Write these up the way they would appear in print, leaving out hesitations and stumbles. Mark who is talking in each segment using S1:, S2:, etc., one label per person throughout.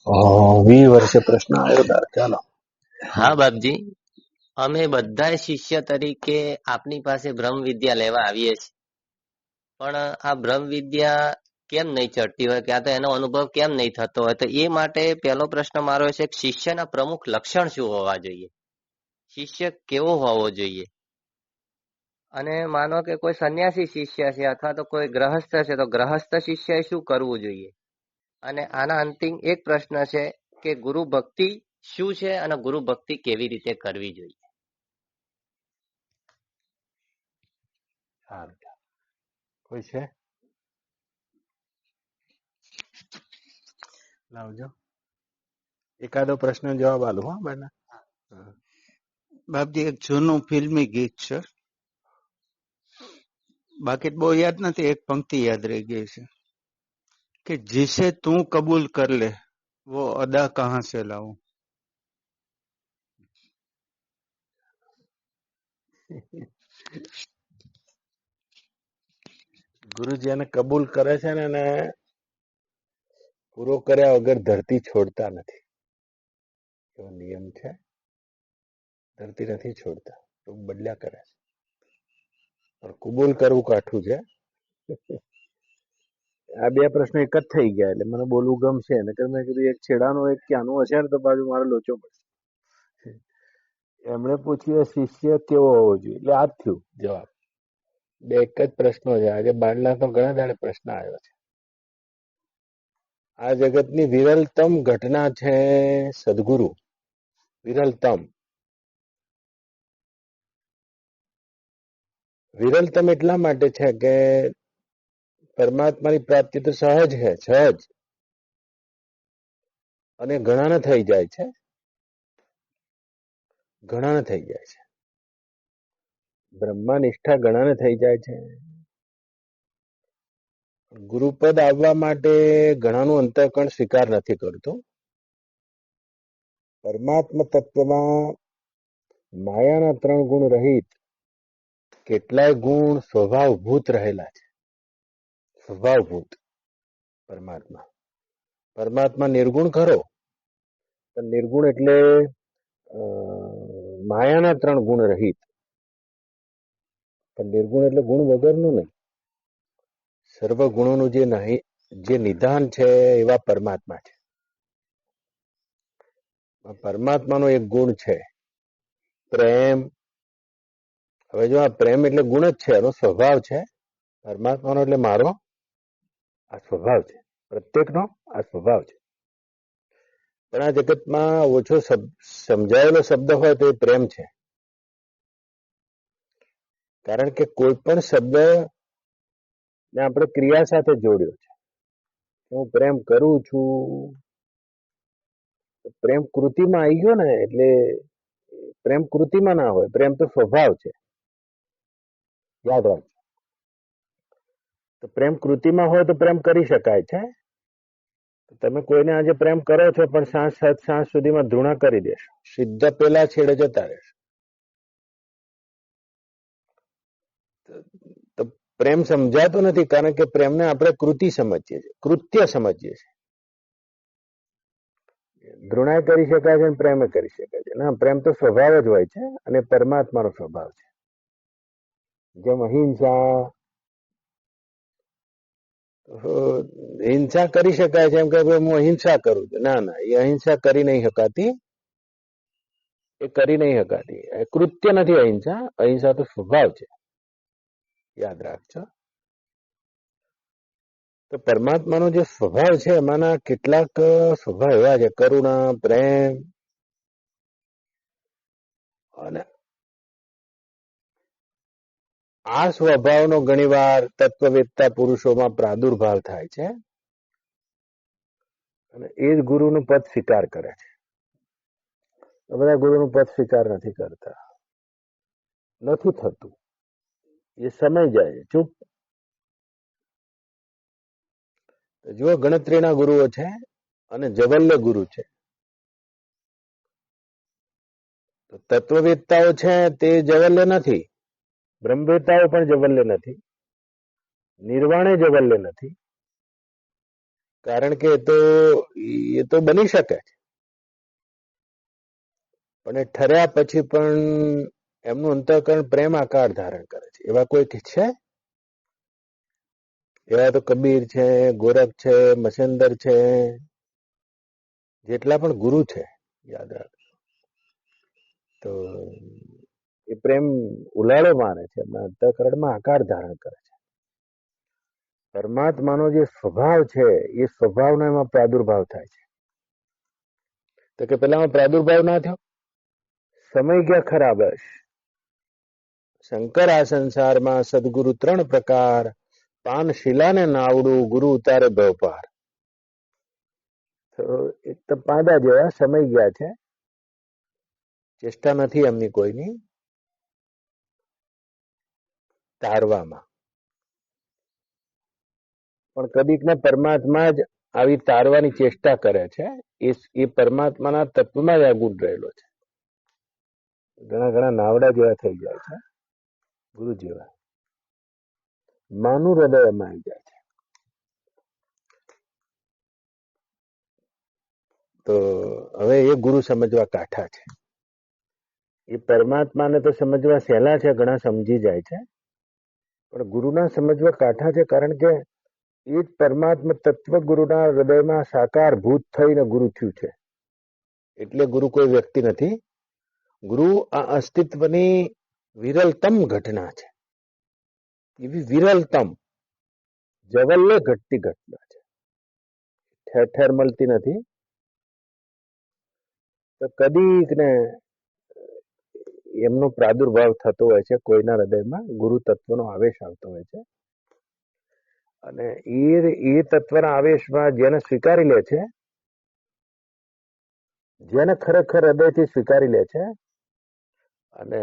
S1: 20 વર્ષે પ્રશ્ન આવ્યો તાર. ચાલો.
S2: હા બાપજી, અમે બધા શિષ્ય તરીકે આપની પાસે બ્રહ્મ વિદ્યા લેવા આવીએ છીએ, પણ આ બ્રહ્મ વિદ્યા કેમ નહીં ચડતી હોય, ક્યાં તો એનો અનુભવ કેમ નહીં થતો હોય? તો એ માટે પહેલો પ્રશ્ન મારો છે કે શિષ્યના પ્રમુખ લક્ષણ શું હોવા જોઈએ? શિષ્ય કેવો હોવો જોઈએ? અને માનો કે કોઈ સંન્યાસી શિષ્ય છે અથવા તો કોઈ ગ્રહસ્થ છે, તો ગ્રહસ્થ શિષ્યએ શું કરવું જોઈએ? અને આના અંતિમ એક પ્રશ્ન છે કે ગુરુ ભક્તિ શું છે અને ગુરુ ભક્તિ કેવી રીતે કરવી જોઈએ?
S1: કોઈ છે? લાવજો. એકાદો પ્રશ્ન જવાબ આલો. હા બેના.
S3: બાપજી, એક જૂનું ફિલ્મી ગીત છે, બાકી બહુ યાદ નથી, એક પંક્તિ યાદ રહી ગઈ છે કે जिसे तू कबूल कर ले वो अदा कहां से लाऊं.
S1: ગુરુજી એને કબૂલ કરે છે ને એને પૂરો કર્યા વગર ધરતી છોડતા નથી. એવો નિયમ છે. ધરતી નથી છોડતા, તો બદલ્યા કરે છે. પણ કબૂલ કરવું કાઠું છે. આ બે પ્રશ્નો એક જ થઈ ગયા એટલે મને બોલવું ગમશે. નકર મેં કીધું એક છેડાનો એક ક્યાંનું હશે ને તો બાજુ મારો લોચો પડશે. એમણે પૂછ્યું શિષ્ય કેવો હોવો જોઈએ, એટલે આ જ થયું જવાબ. બે એક જ પ્રશ્નો છે. આજે બાંડલા તો ઘણા દાડે પ્રશ્ન આવ્યો છે. આ જગતની વિરલતમ ઘટના છે સદગુરુ. વિરલતમ. વિરલતમ એટલા માટે છે કે પરમાત્માની પ્રાપ્તિ તો સહજ છે, સહજ, અને ઘણાને થઈ જાય છે. ઘણાને થઈ જાય છે. બ્રહ્મા નિષ્ઠા ઘણાને થઈ જાય છે. ગુરુપદ આવવા માટે ઘણાનું અંતઃકરણ સ્વીકાર નથી કરતું. પરમાત્મા તત્વમાં માયાના 3 ગુણ રહિત કેટલાય ગુણ સ્વભાવભૂત રહેલા છે. સ્વભાવભૂત પરમાત્મા. પરમાત્મા નિર્ગુણ ખરો, પણ નિર્ગુણ એટલે માયાના 3 ગુણ રહિત. પણ નિર્ગુણ એટલે ગુણ વગરનું નહીં. સર્વ ગુણોનું જે નિધાન છે એવા પરમાત્મા છે. પરમાત્માનો એક ગુણ છે પ્રેમ. હવે જો આ પ્રેમ એટલે ગુણ જ છે, એનો સ્વભાવ છે. પરમાત્માનો એટલે મારો આ સ્વભાવ છે. પ્રત્યેકનો આ સ્વભાવ છે. પણ આ જગતમાં ઓછો સમજાયેલો શબ્દ હોય તો એ પ્રેમ છે. કારણ કે કોઈ પણ શબ્દ ને આપણે ક્રિયા સાથે જોડ્યો છે. હું પ્રેમ કરું છું, પ્રેમ કૃતિમાં આવી ગયો ને, એટલે પ્રેમ કૃતિમાં ના હોય, પ્રેમ તો સ્વભાવ છે. યાદ રાખજો. તો પ્રેમ કૃતિમાં હોય તો પ્રેમ કરી શકાય છે. તમે કોઈને આજે પ્રેમ કરો છો પણ સાંજ સુધીમાં ધૃણા કરી દેશો, સીધા પેલા છેડે જતા રહેશો. તો પ્રેમ સમજાતો નથી, કારણ કે પ્રેમને આપણે કૃતિ સમજીએ છીએ, કૃત્ય સમજીએ છીએ. ધૃણા કરી શકાય છે, પ્રેમ કરી શકાય છે. ના, પ્રેમ તો સ્વભાવ જ હોય છે, અને પરમાત્માનો સ્વભાવ છે. જેમ અહિંસા, હિંસા કરી શકાય છે, એમ કે હું અહિંસા કરું છું. ના ના, એ અહિંસા કરી નહીં શકાતી. એ કરી નહીં શકાતી. કૃત્ય નથી અહિંસા. અહિંસા તો સ્વભાવ છે. યાદ રાખજો. તો પરમાત્માનો જે સ્વભાવ છે એમાંના કેટલાક સ્વભાવ એવા છે, કરુણા, પ્રેમ, અને આ સ્વભાવનો ઘણીવાર તત્વવેત્તા પુરુષોમાં પ્રાદુર્ભાવ થાય છે, અને એ જ ગુરુનું પદ સ્વીકાર કરે છે. બધા ગુરુનું પદ સ્વીકાર નથી કરતા. નથી થતું. એ સમય જાય ચૂપ. જો ગણતરીના ગુરુઓ છે અને જવલ્ય ગુરુ છે. તો તત્વવેત્તાઓ છે તે જવલ્ય નથી. બ્રહ્મવેત્તાઓ પણ જવલ્ય નથી. નિર્વાણે જવલ્ય નથી. કારણ કે એ તો બની શકે છે, પણ એ ઠર્યા પછી પણ એમનું અંતઃકરણ પ્રેમ આકાર ધારણ કરે છે. એવા કોઈ છે? એવા તો કબીર છે, ગોરખ છે, મસેન્દર છે, જેટલા પણ ગુરુ છે યાદ રાખજો. તો એ પ્રેમ ઉલાળો મારે છે, એમના અંતઃકરણમાં આકાર ધારણ કરે છે. પરમાત્માનો જે સ્વભાવ છે એ સ્વભાવનો એમાં પ્રાદુર્ભાવ થાય છે. તો કે પેલામાં પ્રાદુર્ભાવ ના થયો, સમય ગયા ખરાબ હશે. શંકર આ સંસારમાં સદગુરુ 3 પ્રકાર, પાન શિલાને નાવડું, ગુરુ ઉતારે ભવપાર. તો એક તો પાંદા જેવા સમય ગયા છે, ચેષ્ટા નથી એમની કોઈની તારવામાં, પણ કદીક ને પરમાત્મા જ આવી તારવાની ચેષ્ટા કરે છે. એ પરમાત્માના તત્વમાં જ આ ગુણ રહેલો છે. ઘણા ઘણા નાવડા જેવા થઈ જાય છે, ગુરુ જેવા, માનું હૃદય એમાં આવી જાય છે. તો હવે એ ગુરુ સમજવા કાઠા છે. એ પરમાત્માને તો સમજવા સહેલા છે, ઘણા સમજી જાય છે, પણ ગુરુના સમજવા કાઠા છે. કારણ કે એ જ પરમાત્મા તત્વ ગુરુના હૃદયમાં સાકાર ભૂત થઈને ગુરુ થયું છે. એટલે ગુરુ કોઈ વ્યક્તિ નથી. ગુરુ આ અસ્તિત્વની વિરલતમ ઘટના છે. એવી વિરલતમ જવલ્લે ઘટતી ઘટના છે, ઠેર ઠેર મળતી નથી. તો કદીક ને એમનો પ્રાદુર્ભાવ થતો હોય છે, કોઈના હૃદયમાં ગુરુ તત્વનો આવેશ આવતો હોય છે, અને એ તત્વના આવેશમાં જેને સ્વીકારી લે છે, જેને ખરેખર હૃદયથી સ્વીકારી લે છે, અને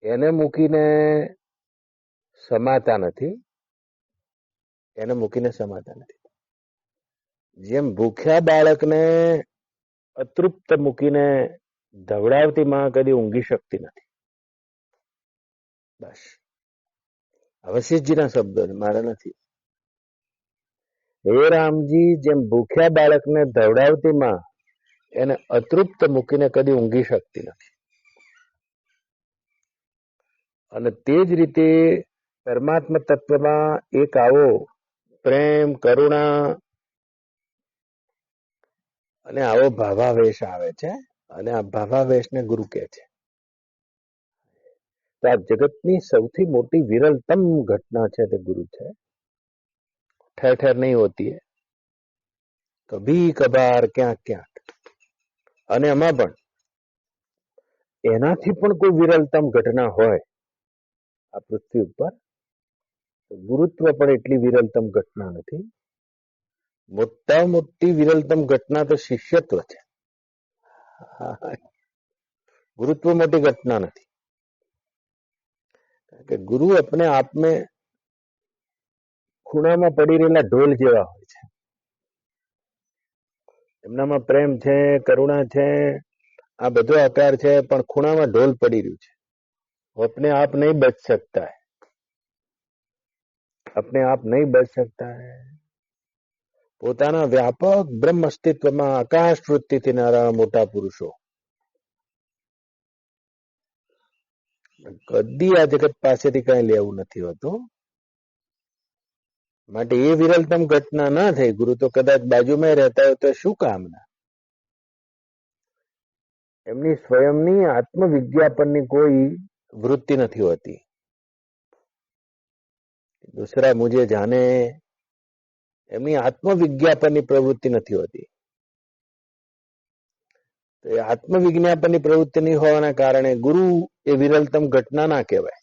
S1: એને મૂકીને સમાતા નથી, એને મૂકીને સમાતા નથી. જેમ ભૂખ્યા બાળકને અતૃપ્ત મૂકીને ધવડાવતી માં કદી ઊંઘી શકતી નથી. બસ વશિષ્ઠજીના શબ્દો મારા નથી. હે રામજી, જેમ ભૂખ્યા બાળકને ધવડાવતી માં એને અતૃપ્ત મૂકીને કદી ઊંઘી શકતી નથી, અને તે જ રીતે પરમાત્મા તત્વમાં એક આવો પ્રેમ, કરુણા અને આવો ભાવાવેશ આવે છે, અને આ ભાવાવેશને ગુરુ કહે છે. તો આ જગતની સૌથી મોટી વિરલતમ ઘટના છે તે ગુરુ છે. ઠેર ઠેર નહીં હોતી है, કભી કભાર ક્યાંક ક્યાંક. અને એમાં પણ એનાથી પણ કોઈ વિરલતમ ઘટના હોય આ પૃથ્વી ઉપર, ગુરુત્વ પણ એટલી વિરલતમ ઘટના નથી. મોટા મોટી વિરલતમ ઘટના તો શિષ્યત્વ છે. ગુરુત્વ મોટી ઘટના નથી. કે ગુરુ अपने आप में ખૂણામાં પડી રહેલા ઢોલ જેવા હોય છે. એમનામાં પ્રેમ છે, કરુણા છે, આ બધો આકાર છે, પણ ખૂણામાં ઢોલ પડી રહ્યું છે. अपने आप नहीं बच सकता है, अपने आप नहीं बच सकता है. પોતાના વ્યાપક બ્રહ્મ અસ્તિત્વમાં આકાશ વૃત્તિથી નારા મોટા પુરુષો કદી આ જગત પાસેથી કઈ લેવું નથી હોતું. માટે એ વિરલતમ ઘટના ના થઈ. ગુરુ તો કદાચ બાજુમાં રહેતા હોય તો શું કામના. એમની સ્વયંની આત્મવિજ્ઞાપનની કોઈ વૃત્તિ નથી હોતી. દૂસરા મુજે જાને, એમની આત્મવિજ્ઞાપનની પ્રવૃત્તિ નથી હોતી. તો એ આત્મવિજ્ઞાપનની પ્રવૃત્તિ નહીં હોવાના કારણે ગુરુ એ વિરલતમ ઘટના ના કહેવાય.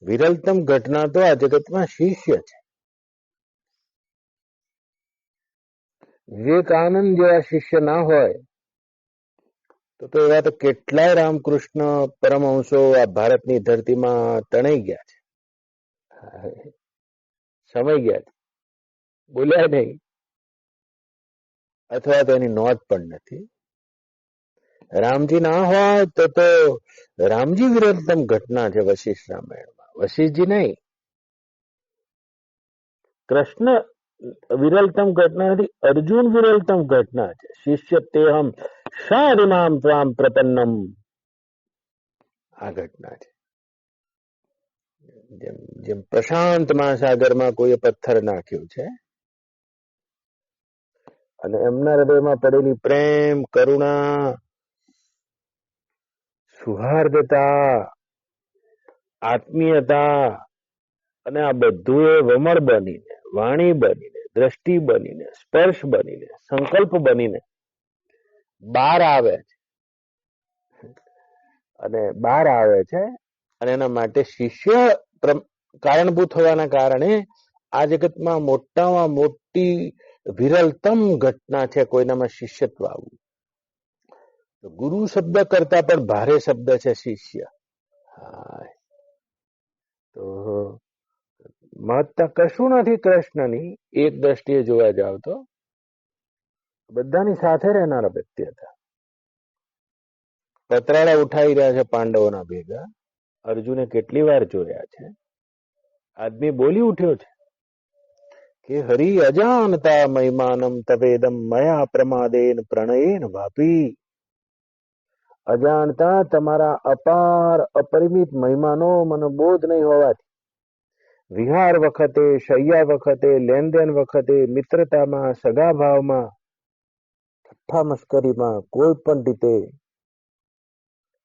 S1: વિરલતમ ઘટના તો આ જગતમાં શિષ્ય છે. વિવેકાનંદ જેવા શિષ્ય ના હોય તો એવા તો કેટલાય રામકૃષ્ણ પરમહંસો આ ભારતની ધરતીમાં તણાઈ ગયા છે, સમાઈ ગયા છે, બોલ્યા નહીં, અથવા તો એની નોંધ પણ નથી. રામજી ના હોય તો રામજી વિરલતમ ઘટના છે વશિષ્ઠ રામાયણમાં. વશિષ્ઠજી નહીં, કૃષ્ણ વિરલતમ ઘટના નથી, અર્જુન વિરલતમ ઘટના છે. શિષ્ય તેહમ શાદિમામ ત્વામ પ્રપન્નમ, આ ઘટના છે. જેમ જેમ પ્રશાંત મહાસાગરમાં કોઈએ પથ્થર નાખ્યો છે અને એમના હૃદયમાં પડેલી પ્રેમ, કરુણા, સુહાર્દતા, આત્મીયતા અને આ બધું એ વમળ બનીને, વાણી બનીને, દ્રષ્ટિ બનીને, સ્પર્શ બનીને, સંકલ્પ બનીને બહાર આવે છે. અને બહાર આવે છે અને એના માટે શિષ્ય કારણભૂત હોવાના કારણે આ જગતમાં મોટામાં મોટી વિરલતમ ઘટના છે કોઈનામાં શિષ્યત્વ આવવું. ગુરુ શબ્દ કરતા પણ ભારે શબ્દ છે શિષ્ય. હા, તો મહત્તા કશું નથી કૃષ્ણની. એક દ્રષ્ટિએ જોવા જાવ તો બધાની સાથે રહેનારા વ્યક્તિ હતા. પતરાળા ઉઠાવી રહ્યા છે પાંડવોના ભેગા. અર્જુને કેટલી વાર જોયા છે. આદમી બોલી ઉઠ્યો છે કે હરિ અજાનતા મહિમાનમ તવેદમ મયા પ્રમાદેન પ્રણયેન વાપી. અજાણતા તમારા અપાર અપરિમિત મહિમાનો મને બોધ નહીં હોવાથી, વિહાર વખતે, શૈયા વખતે, લેનદેન વખતે, મિત્રતામાં, સગા ભાવમાં, ઠઠ્ઠા મસ્કરીમાં કોઈ પણ રીતે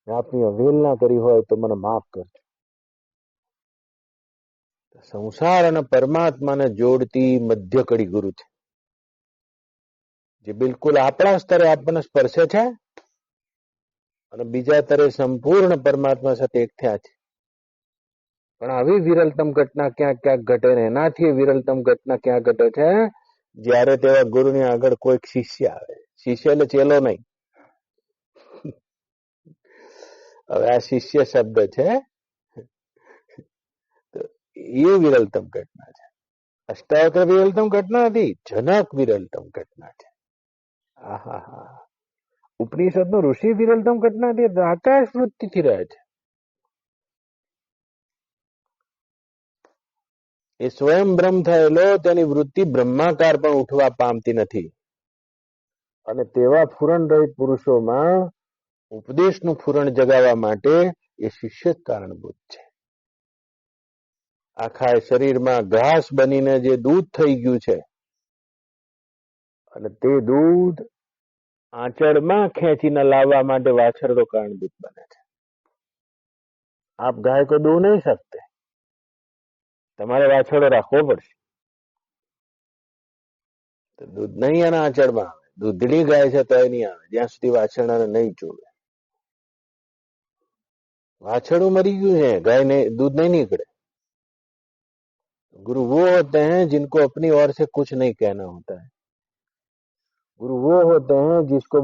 S1: આપની અવહેલના કરી હોય તો મને માફ કરજો. સંસાર અને પરમાત્માને જોડતી મધ્ય કડી ગુરુ છે, જે બિલકુલ આપણા સ્તરે આપણને સ્પર્શે છે અને બીજા સ્તરે સંપૂર્ણ પરમાત્મા સાથે એક થયા છે. પણ આવી વિરલતમ ઘટના ક્યાંક ક્યાંક ઘટે ને એનાથી વિરલતમ ઘટના ક્યાં ઘટે છે જ્યારે તેવા ગુરુની આગળ કોઈક શિષ્ય આવે. શિષ્ય એટલે ચેલો નહીં. હવે આ શિષ્ય શબ્દ છે એ વિરલતમ ઘટના છે. અષ્ટાવક્ર વિરલતમ ઘટના નથી, જનક વિરલતમ ઘટના છે. આહા, ઉપનિષદ નો ઋષિ વિરલતમ ઘટના નથી, આકાશ વૃત્તિથી રહે છે. એ સ્વયં બ્રહ્મ થયેલો તેની વૃત્તિ બ્રહ્માકાર પણ ઉઠવા પામતી નથી. અને તેવા ફુરણ રહિત પુરુષોમાં ઉપદેશનું ફુરણ જગાવવા માટે એ શિષ્ય જ કારણભૂત છે. આખા શરીરમાં ઘાસ બનીને જે દૂધ થઈ ગયું છે અને તે દૂધ આંચળમાં ખેંચીને લાવવા માટે વાછરડો કારણભૂત બને છે. આપ ગાય કો દૂધ નહીં શકતે, તમારે વાછરડો રાખવો પડશે. તો દૂધ નહીં એના આંચળમાં આવે. દૂધની ગાય છે તો નહીં આવે જ્યાં સુધી વાછરડાને નહીં જોવે. वाछड़ू मरी गયું है, गाय ने दूध नहीं निकले. गुरु वो होते हैं जिनको अपनी ओर से कुछ नहीं कहना होता है. गुरु वो होते हैं जिसको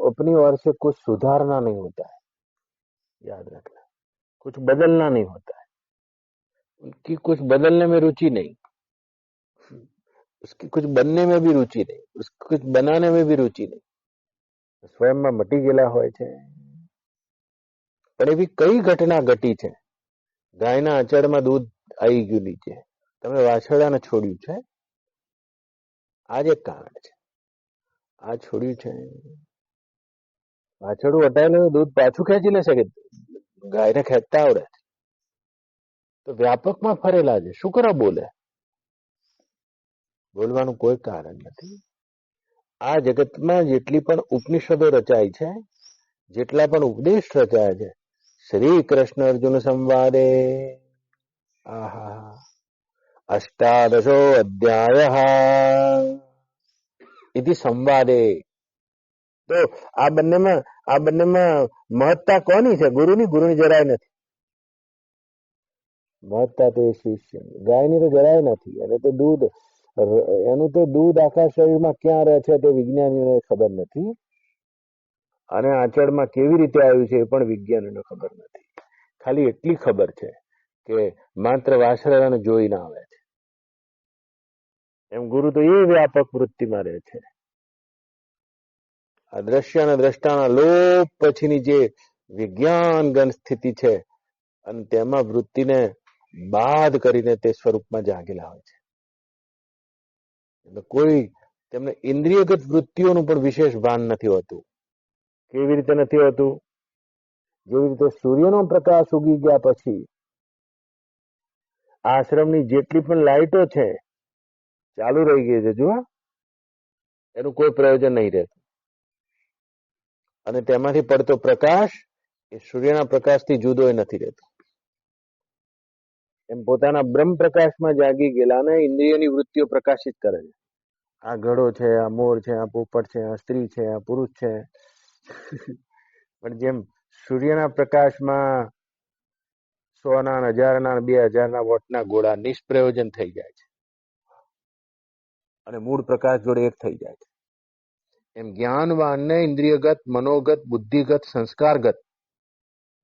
S1: अपनी ओर से कुछ सुधारना नहीं होता है. याद रखना, कुछ बदलना नहीं होता है. उनकी कुछ बदलने में रुचि नहीं, उसकी कुछ बनने में भी रुचि नहीं, उसको कुछ बनाने में भी रुचि नहीं. स्वयं में मटी गेला હોય છે. પણ એવી કઈ ઘટના ઘટી છે? ગાયના આંચળમાં દૂધ આવી ગયું નીચે, તમે વાછરડાને છોડ્યું છે. આ જ એક કારણ છે. આ છોડ્યું છે, વાછરડું હટાયેલું દૂધ પાછું ખેંચી લેશે કે ગાયને ખેંચતા આવડે તો વ્યાપકમાં ફરેલા છે. શું કરવા બોલે? બોલવાનું કોઈ કારણ નથી. આ જગતમાં જેટલી પણ ઉપનિષદો રચાય છે, જેટલા પણ ઉપદેશ રચાય છે, શ્રી કૃષ્ણ અર્જુન સંવાદે આહા અષ્ટાદશો અધ્યાયઃ ઇતિ સંવાદે. તો આ બંનેમાં મહત્તા કોની છે? ગુરુની જરાય નથી. મહત્તા તો એ શિષ્યની. ગાયની તો જરાય નથી. એનું તો દૂધ આખા શરીરમાં ક્યાં રહે છે તે વિજ્ઞાનીઓને ખબર નથી, અને આંચળમાં કેવી રીતે આવ્યું છે એ પણ વિજ્ઞાનીઓને ખબર નથી. ખાલી એટલી ખબર છે કે માત્ર વાછરડાને જોઈને આવે છે. એમ ગુરુ તો એ વ્યાપક વૃત્તિમાં રહે છે. આ દ્રશ્ય અને દ્રષ્ટાના લોપ પછીની જે વિજ્ઞાન ગણ સ્થિતિ છે, અને તેમાં વૃત્તિને બાદ કરીને તે સ્વરૂપમાં જાગેલા હોય છે. એટલે કોઈ તેમને ઇન્દ્રિયગત વૃત્તિઓનું પણ વિશેષ ભાન નથી હોતું. કેવી રીતે નથી હોતું? જેવી રીતે સૂર્યનો પ્રકાશ ઉગી ગયા પછી આશ્રમની જેટલી પણ લાઈટો છે ચાલુ રહી ગઈ છે, જુઓ, એનું કોઈ પ્રયોજન નહીં રહેતું. અને તેમાંથી પડતો પ્રકાશ એ સૂર્યના પ્રકાશથી જુદો નથી રહેતો. એમ પોતાના બ્રહ્મ પ્રકાશમાં જાગી ગયેલાને ઇન્દ્રિયોની વૃત્તિઓ પ્રકાશિત કરે છે. આ ઘડો છે, આ મોર છે, આ પોપટ છે, આ સ્ત્રી છે, આ પુરુષ છે. પણ જેમ સૂર્યના પ્રકાશમાં 100ના, 1000ના, 2000ના વોટના ગોળા નિષ્પ્રયોજન થઈ જાય છે અને મૂળ પ્રકાશ જોડે એક થઈ જાય છે, એમ જ્ઞાનવાનને ઇન્દ્રિયગત, મનોગત, બુદ્ધિગત, સંસ્કારગત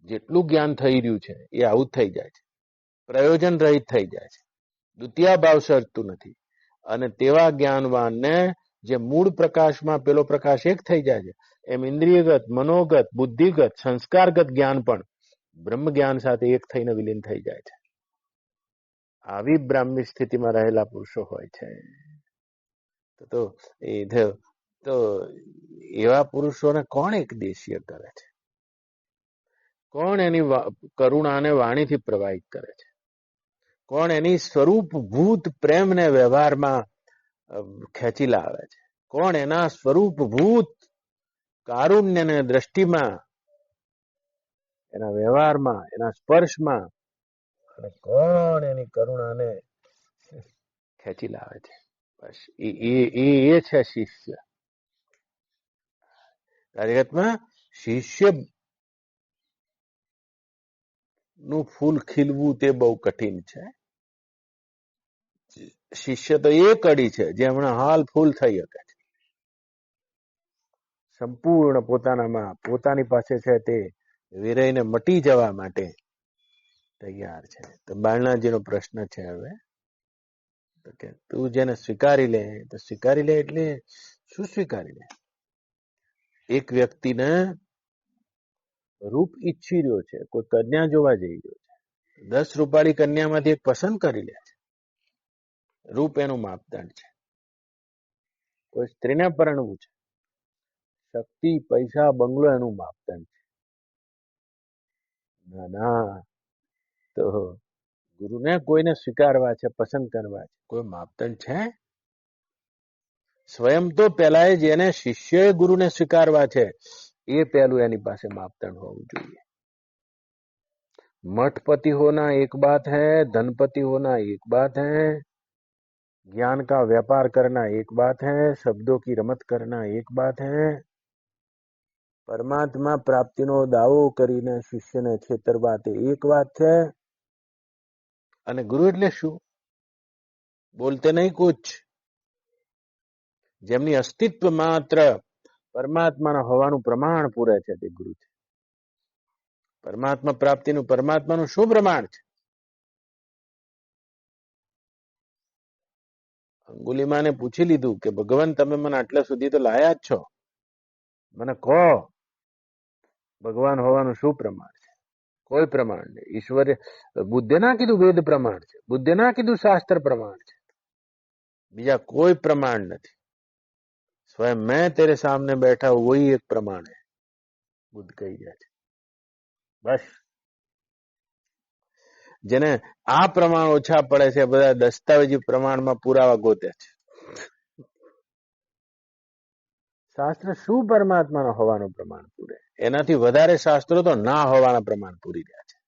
S1: જેટલું જ્ઞાન થઈ રહ્યું છે એ આવું થઈ જાય છે, પ્રયોજન રહિત થઈ જાય છે, દ્વિતીય ભાવ સર્જતું નથી. અને તેવા જ્ઞાનવાનને જે મૂળ પ્રકાશમાં પેલો પ્રકાશ એક થઈ જાય છે, એમ ઇન્દ્રિયગત, મનોગત, બુદ્ધિગત, સંસ્કારગત જ્ઞાન પણ બ્રહ્મ જ્ઞાન સાથે એક થઈને વિલીન થઈ જાય છે. આવી બ્રાહ્મણી સ્થિતિમાં રહેલા પુરુષો હોય છે. તો એવા પુરુષોને કોણ એકદેશીય કરે છે? કોણ એની કરુણાને વાણીથી પ્રવાહિત કરે છે? કોણ એની સ્વરૂપભૂત પ્રેમને વ્યવહારમાં ખેંચી લાવે છે? કોણ એના સ્વરૂપભૂત કારુણ્યને દ્રષ્ટિમાં, એના વ્યવહારમાં, એના સ્પર્શમાં, અને કોણ એની કરુણાને ખેંચી લાવે છે? બસ એ છે શિષ્ય. હકીકતમાં શિષ્ય નું ફૂલ ખીલવું તે બહુ કઠિન છે. શિષ્ય તો એ કડી છે જે હમણાં હાલ ફૂલ થઈ શકે છે. સંપૂર્ણ પોતાનામાં, પોતાની પાસે છે તે વિરહીને મટી જવા માટે તૈયાર છે. તો બાળનાજીનો પ્રશ્ન છે હવે કે તું જેને સ્વીકારી લે, તો સ્વીકારી લે એટલે શું સ્વીકારી લે? એક વ્યક્તિને રૂપ ઈચ્છી રહ્યો છે, કોઈ કન્યા જોવા જઈ રહ્યો છે, 10 રૂપાળી કન્યામાંથી એક પસંદ કરી લે છે. રૂપ એનું માપદંડ છે. કોઈ સ્ત્રીને પરણવું છે, શક્તિ, પૈસા, બંગલો એનું માપદંડ છે. ના, તો ગુરુને કોઈને સ્વીકારવા છે, પસંદ કરવા છે, કોઈ માપદંડ છે? સ્વયં તો પેલા જેને શિષ્યએ ગુરુને સ્વીકારવા છે એ પહેલું એની પાસે માપદંડ હોવું જોઈએ. मठपति होना एक बात है, धनपति होना एक बात है, ज्ञान का व्यापार करना एक बात है, शब्दों की रमत करना एक बात है, પરમાત્મા પ્રાપ્તિનો દાવો કરીને શિષ્યને છેતરવા તે એક વાત છે. અને ગુરુ એટલે શું? બોલતે નહીં કુછ, જેમની અસ્તિત્વ માત્ર પરમાત્માના હોવાનું પ્રમાણ પૂરે છે તે ગુરુ છે. પરમાત્મા પ્રાપ્તિનું, પરમાત્માનું શું પ્રમાણ છે? અંગુલિમાને પૂછી લીધું કે ભગવાન તમે મને આટલા સુધી તો લાયા જ છો, મને કહો ભગવાન હોવાનું શું પ્રમાણ છે? કોઈ પ્રમાણ નહીં. ઈશ્વરે બુદ્ધે ના કીધું વેદ પ્રમાણ છે, બુદ્ધે ના કીધું શાસ્ત્ર પ્રમાણ છે, બીજા કોઈ પ્રમાણ નથી. स्वयं मैं तेरे सामने बैठा हूं, वही एक प्रमाण है, बुद्ध કહી જાય છે. બસ જેને આ પ્રમાણ ઓછા પડે છે બધા દસ્તાવેજી પ્રમાણમાં પુરાવા ગોતે છે. શાસ્ત્ર શું પરમાત્માનો હોવાનું પ્રમાણ પૂરે? એનાથી વધારે શાસ્ત્રો તો ના હોવાના પ્રમાણ પૂરી રહ્યા છે.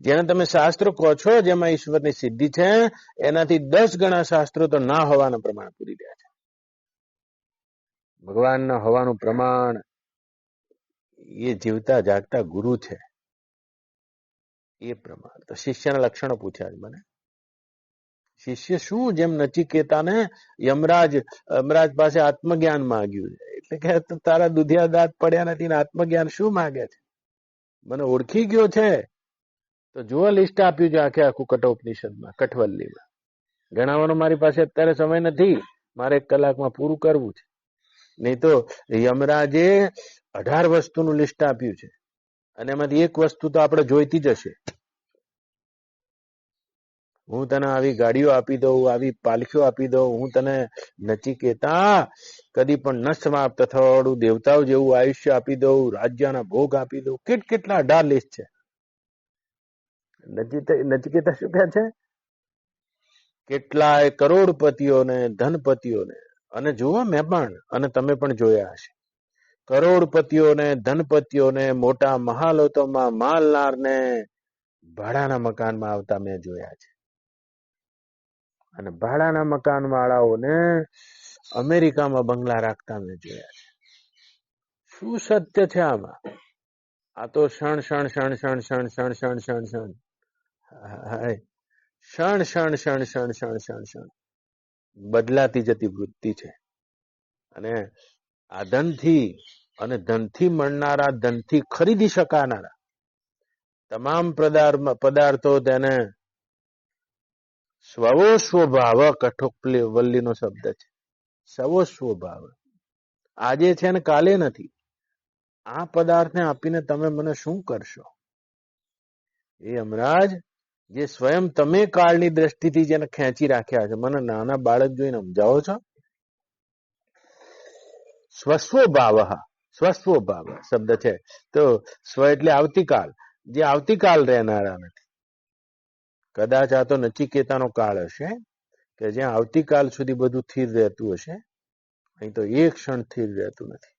S1: જેને તમે શાસ્ત્રો કહો છો જેમાં ઈશ્વરની સિદ્ધિ છે, એનાથી 10 ગણા શાસ્ત્રો તો ના હોવાના પ્રમાણ પૂરી રહ્યા છે. ભગવાનના હોવાનું પ્રમાણ એ જીવતા જાગતા ગુરુ છે, એ પ્રમાણ. તો શિષ્યના લક્ષણો પૂછ્યા મને. શિષ્ય શું? જેમ નચિકેતાને યમરાજ પાસે આત્મજ્ઞાન માંગ્યું છે, એટલે કે તારા દુધિયા દાંત પડ્યા નથી ને આત્મજ્ઞાન શું માંગે છે? મને ઓળખી ગયો છે તો જુઓ લિસ્ટ આપ્યું છે આખે આખું કઠોપનિષદમાં, કઠવલ્લીમાં. ગણાવવાનો મારી પાસે અત્યારે સમય નથી, મારે 1 કલાકમાં પૂરું કરવું છે. નહીં તો યમરાજે 18 વસ્તુનું લિસ્ટ આપ્યું છે અને એમાંથી એક વસ્તુ તો આપણે જોઈતી જ હશે. હું તને આવી ગાડીઓ આપી દઉં, આવી પાલખીઓ આપી દઉં, હું તને નચિકેતા કદી પણ ન સમાપ્ત થવાળું દેવતાઓ જેવું આયુષ્ય આપી દઉં, રાજ્યના ભોગ આપી દઉં. કેટલા 18 લિસ્ટ છે. નચિકેતા શું કહે છે? કેટલાય કરોડપતિઓને, ધનપતિઓને, અને જુઓ મેં પણ અને તમે પણ જોયા હશે, કરોડપતિઓને, ધનપતિઓને, મોટા મહાલોતોમાં માલનારને ભાડાના મકાનમાં આવતા મેં જોયા છે. અને ભાડાના મકાન વાળાઓને અમેરિકામાં બંગલા રાખતા મેં જોયા છે. શું સત્ય છે આમાં? આ તો ક્ષણ ક્ષણ ક્ષણ ક્ષણ ક્ષણ ક્ષણ ક્ષણ ક્ષણ ક્ષણ હાય ક્ષણ ક્ષણ ક્ષણ ક્ષણ ક્ષણ ક્ષણ ક્ષણ બદલાતી જતી વૃત્તિ છે. અને આ ધનથી અને ધનથી મળનારા, ધનથી ખરીદી શકાનારા તમામ પદાર્થો તેને સ્વવો સ્વભાવ, કઠોપલ્લીનો શબ્દ છે. સ્વવો સ્વભાવ આજે છે ને કાલે નથી. આ પદાર્થને આપીને તમે મને શું કરશો? એ હમણાં જે સ્વયં તમે કાળની દ્રષ્ટિથી જેને ખેંચી રાખ્યા છે, મને નાના બાળક જોઈને સમજાવો છો? સ્વસ્વભાવ, સ્વસ્વભાવ શબ્દ છે. તો સ્વ એટલે આવતીકાલ, જે આવતીકાલ રહેનારા નથી. કદાચ આ તો નચિકેતાનો કાળ હશે કે જ્યાં આવતીકાલ સુધી બધું સ્થિર રહેતું હશે. અહીં તો એક ક્ષણ સ્થિર રહેતું નથી.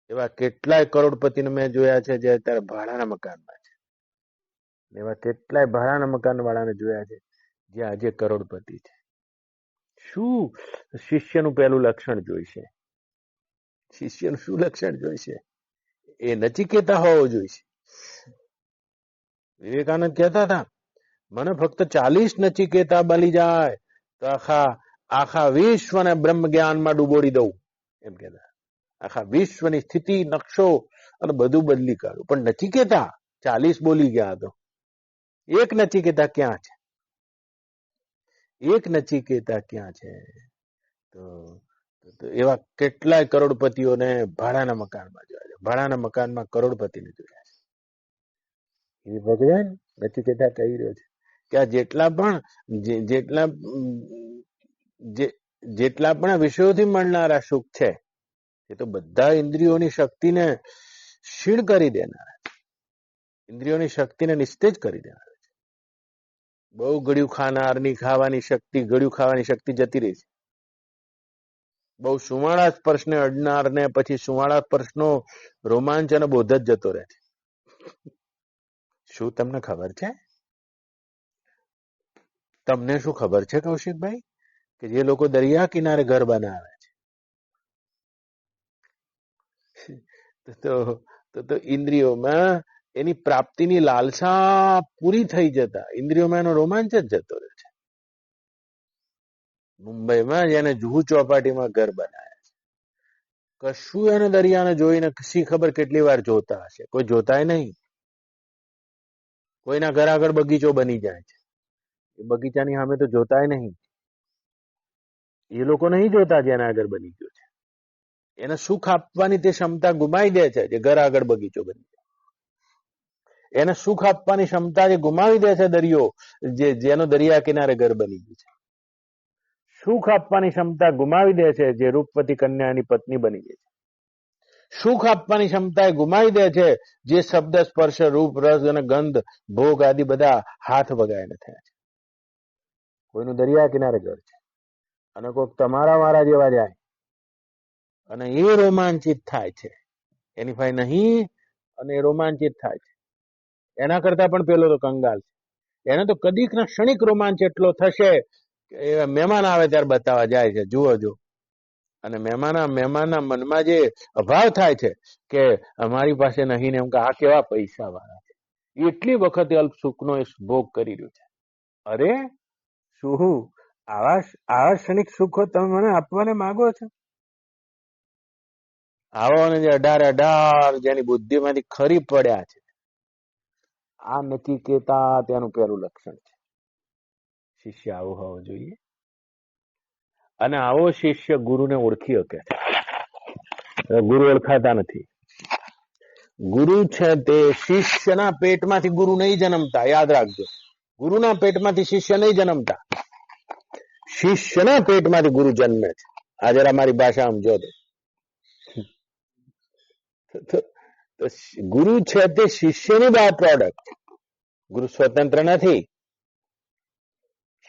S1: એવા કેટલાય કરોડપતિને મેં જોયા છે જે અત્યારે ભાડાના મકાનમાં છે. એવા કેટલાય ભાડાના મકાન વાળાને જોયા છે જે આજે કરોડપતિ છે. શું શિષ્યનું પહેલું લક્ષણ જોઈશે? શિષ્યનું શું લક્ષણ જોઈશે? એ નચિકેતા હોવો જોઈશે. વિવેકાનંદ કહેતા હતા, મને ફક્ત 40 નચિકેતા બની જાય તો આખા વિશ્વને બ્રહ્મ જ્ઞાનમાં ડૂબોડી દઉં, એમ કહેતા. આખા વિશ્વની સ્થિતિ, નકશો અને બધું બદલી કાઢું. પણ નચિકેતા 40 બોલી ગયા તો એક નચિકેતા ક્યાં છે? એક નચિકેતા ક્યાં છે? તો એવા કેટલાય કરોડપતિઓને ભાડાના મકાનમાં જોયા છે. ભાડાના મકાનમાં કરોડપતિને જોયા છે. એ ભગવાન નચિકેતા કહી રહ્યો છે કે આ જેટલા પણ વિષયોથી મળનારા સુખ છે એ તો બધા ઇન્દ્રિયોની શક્તિને ક્ષીણ કરી દેનારા છે. ઇન્દ્રિયોની શક્તિને નિસ્તેજ કરી દેનારા છે. બહુ ગળ્યું ખાનારની ગળ્યું ખાવાની શક્તિ જતી રહી છે. બહુ સુવાળા સ્પર્શને અડનારને પછી સુવાળા સ્પર્શનો રોમાંચ અને બોધ જ જતો રહે છે. શું તમને ખબર છે? તમને શું ખબર છે કૌશિકભાઈ કે જે લોકો દરિયા કિનારે ઘર બનાવે છે તો ઇન્દ્રિયોમાં એની પ્રાપ્તિની લાલસા પૂરી થઈ જતા ઇન્દ્રિયોમાં એનો રોમાંચ જ જતો રહે છે. મુંબઈમાં જેને જુહુ ચોપાટીમાં ઘર બનાવ્યા છે, કશું એને દરિયાને જોઈને કશી ખબર કેટલી વાર જોતા હશે. કોઈ જોતાય નહીં. કોઈના ઘર આગળ બગીચો બની જાય છે, એ બગીચાની સામે તો જોતાય નહીં. એ લોકો નહીં જોતા જેના આગળ બની ગયો છે. એને સુખ આપવાની તે ક્ષમતા ગુમાવી દે છે જે ઘર આગળ બગીચો બની જાય. એને સુખ આપવાની ક્ષમતા જે ગુમાવી દે છે દરિયો, જેનો દરિયા કિનારે ઘર બની ગયું છે. સુખ આપવાની ક્ષમતા ગુમાવી દે છે જે રૂપવતી કન્યાની પત્ની બની ગઈ છે. સુખ આપવાની ક્ષમતા એ ગુમાવી દે છે જે શબ્દ, સ્પર્શ, રૂપ, રસ અને ગંધ, ભોગ આદિ બધા હાથ વગાઈને થયા છે. કોઈનું દરિયા કિનારે ઘર છે અને કોઈક તમારા મારા જેવા જાય અને એ રોમાંચિત થાય છે. એની પાસે નહીં અને એ રોમાંચિત થાય છે. એના કરતા પણ પેલો તો કંગાલ છે. એને તો કદીક ના ક્ષણિક રોમાંચ એટલો થશે કે મહેમાન આવે ત્યારે બતાવવા જાય છે, જુઓ જો. અને મહેમાનના મનમાં જે અભાવ થાય છે કે અમારી પાસે નહીં ને એમ કે આ કેવા પૈસા વાળા છે, એટલી વખતે અલ્પ સુખનો એ ભોગ કરી રહ્યું છે. અરે શું આવા ક્ષણિક સુખો તમે મને આપવાને માંગો છો? આવો ને જે 18 જેની બુદ્ધિમાંથી ખરી પડ્યા છે, આ નચિકેતા તેનું પહેલું લક્ષણ છે. શિષ્ય આવો હોવો જોઈએ. અને આવો શિષ્ય ગુરુને ઓળખી શકે છે. ગુરુ ઓળખાતા નથી. ગુરુ છે તે શિષ્યના પેટમાંથી ગુરુ નહીં જન્મતા, યાદ રાખજો. ગુરુના પેટમાંથી શિષ્ય નહીં જન્મતા, શિષ્યના પેટમાંથી ગુરુ જન્મે છે. આ જરા મારી ભાષા સમજો તો ગુરુ છે તે શિષ્યની બાય પ્રોડક્ટ. ગુરુ સ્વતંત્ર નથી,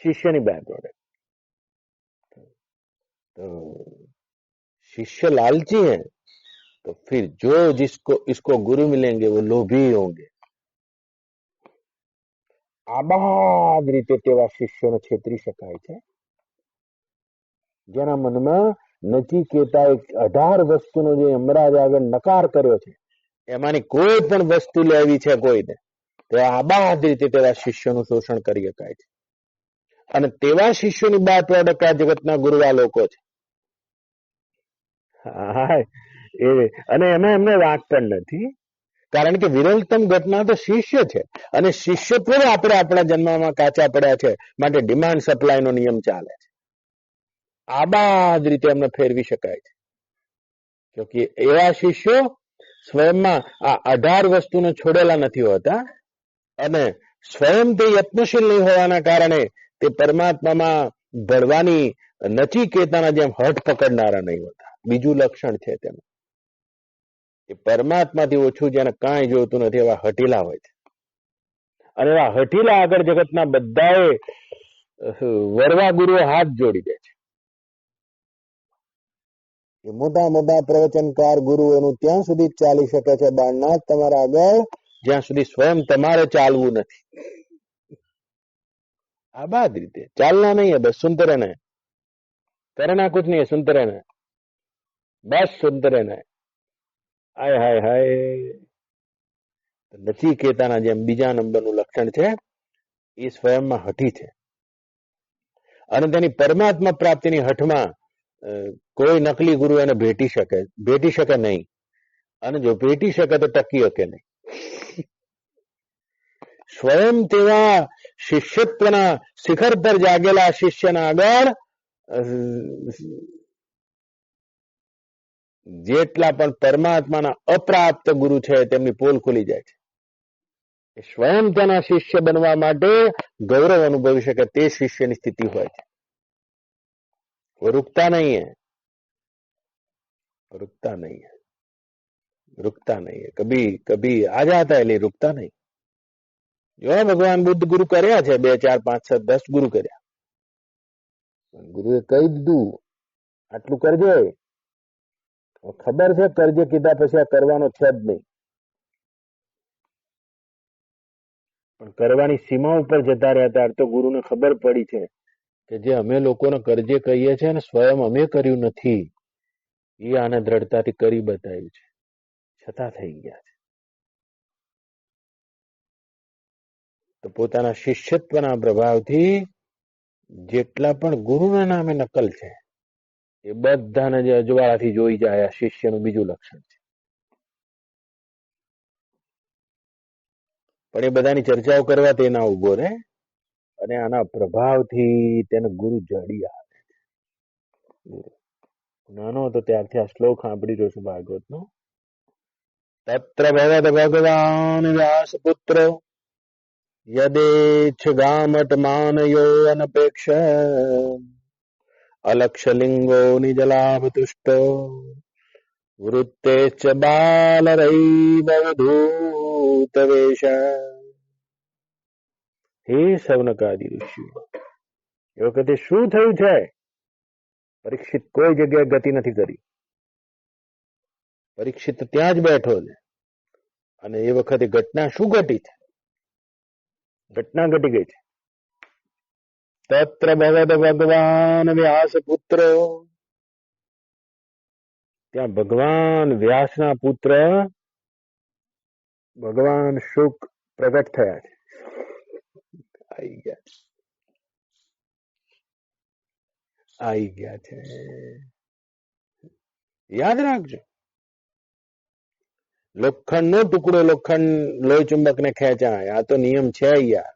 S1: शिष्य बाय प्रोडक्ट. तो शिष्य लालची है तो फिर जो जिसको इसको गुरु मिलेंगे वो लोभी होंगे. આબાદ રીતે તેવા શિષ્યોને છેતરી શકાય છે જેના મનમાં નચિકેતા 18 વસ્તુનો જે યમરાજ આગળ નકાર કર્યો છે એમાંની કોઈ પણ વસ્તુ લેવી છે કોઈને, તો આબાદ રીતે તેવા શિષ્યોનું શોષણ કરી શકાય છે. અને તેવા શિષ્યોની બાય પ્રોડક્ટ આ જગતના ગુરુ આ લોકો છે. અને એમાં એમને વાંક પણ નથી, કારણ કે વિરલતમ ઘટના તો શિષ્ય છે અને શિષ્યત્વ આપણે આપણા જન્મમાં કાચા પડ્યા છે માટે ડિમાન્ડ સપ્લાય નો નિયમ ચાલે છે. આબાદ રીતે એમને ફેરવી શકાય છે. કે એવા શિષ્યો સ્વયંમાં આ 18 વસ્તુને છોડેલા નથી હોતા અને સ્વયં તે યત્નશીલ નહીં હોવાના કારણે તે પરમાત્મામાં ભળવાની નચિકેતાના જેમ હઠ પકડનારા નહીં હોતા. બીજું લક્ષણ છે તેનું, એ પરમાત્માથી ઓછું જેને કાંઈ જોતું નથી એવા હઠીલા હોય છે. અને એવા હઠીલા આગળ જગતના બધાએ વરવા ગુરુઓ હાથ જોડી દે છે. એ મોટા મોટા પ્રવચનકાર ગુરુઓનું ત્યાં સુધી ચાલી શકે છે બાળનાથ તમારા આગળ જ્યાં સુધી સ્વયં તમારે ચાલવું નથી. आबाद रीते चलना नहीं है, बस सुनते रहना है, करना कुछ नहीं है, सुनते रहना है, बस सुनते रहना है. हाय हाय हाय. નચિકેતાના જેમ બીજા નંબરનું લક્ષણ છે એ સ્વયંમાં હઠી છે અને તેની પરમાત્મા પ્રાપ્તિની હઠમાં કોઈ નકલી ગુરુ એને ભેટી શકે નહીં, અને જો ભેટી શકે તો ટકી શકે નહીં. સ્વયં તેવા શિષ્યત્વના શિખર પર જાગેલા શિષ્યના આગળ જેટલા પણ પરમાત્માના અપ્રાપ્ત ગુરુ છે તેમની પોલ ખુલી જાય છે. સ્વયં તેના શિષ્ય બનવા માટે ગૌરવ અનુભવી શકે તે શિષ્યની સ્થિતિ હોય છે. वो रुकता नहीं है, रुकता नहीं है, रुकता नहीं है. कभी कभी आ जाता है लेकिन रुकता नहीं. जो भगवान बुद्ध गुरु કર્યા છે 2 4 5 6 10 ગુરુ કર્યા. ગુરુએ કહી દીધું આટલું કરજો, ખબર છે કરજે કીધા પછી આ કરવાનો છે જ નહીં, પણ કરવાની સીમા ઉપર જતા રહ્યા ત્યારે તો ગુરુને ખબર પડી છે કે જે અમે લોકોને કરજે કહીએ છીએ ને સ્વયં અમે કર્યું નથી, એ આને દ્રઢતાથી કરી બતાવ્યું છે, છતાં થઈ ગયા છે. તો પોતાના શિષ્યત્વના પ્રભાવથી જેટલા પણ ગુરુના નામે નકલ છે એ બધાને જે અજવાળાથી જોઈ જાય આ શિષ્યનું બીજું લક્ષણ છે. પણ એ બધાની ચર્ચાઓ કરવા તે ના ઉભો રહે અને આના પ્રભાવથી તેને ગુરુ જડી આવે. નાનો હતો ત્યારથી આ શ્લોક સાંભળી રહ્યો છું ભાગવતનો. તત્ર ભગવદ ભગવાન વ્યાસપુત્ર યદેચ્છ ગામટ માનયો અનપેક્ષ અલક્ષલિંગો નિજલાભ તુષ્ટો વૃત્તેચ્ચ બાલરૈવધૂત વેશ. હે સૌનકાદિ ઋષિઓ, એ વખતે શું થયું છે? પરીક્ષિત કોઈ જગ્યાએ ગતિ નથી કરી, પરીક્ષિત ત્યાં જ બેઠો છે અને એ વખતે ઘટના શું ઘટી છે? ઘટના ઘટી ગઈ છે. તત્ર ભગવદ ભગવાન વ્યાસ પુત્ર, ત્યાં ભગવાન વ્યાસના પુત્ર ભગવાન શુક પ્રગટ થયા છે. આવી ગયા છે. યાદ રાખજો, લોખંડ નો ટુકડો લોખંડ લોહી ચુંબક ને ખેંચાય, આ તો નિયમ છે યાર,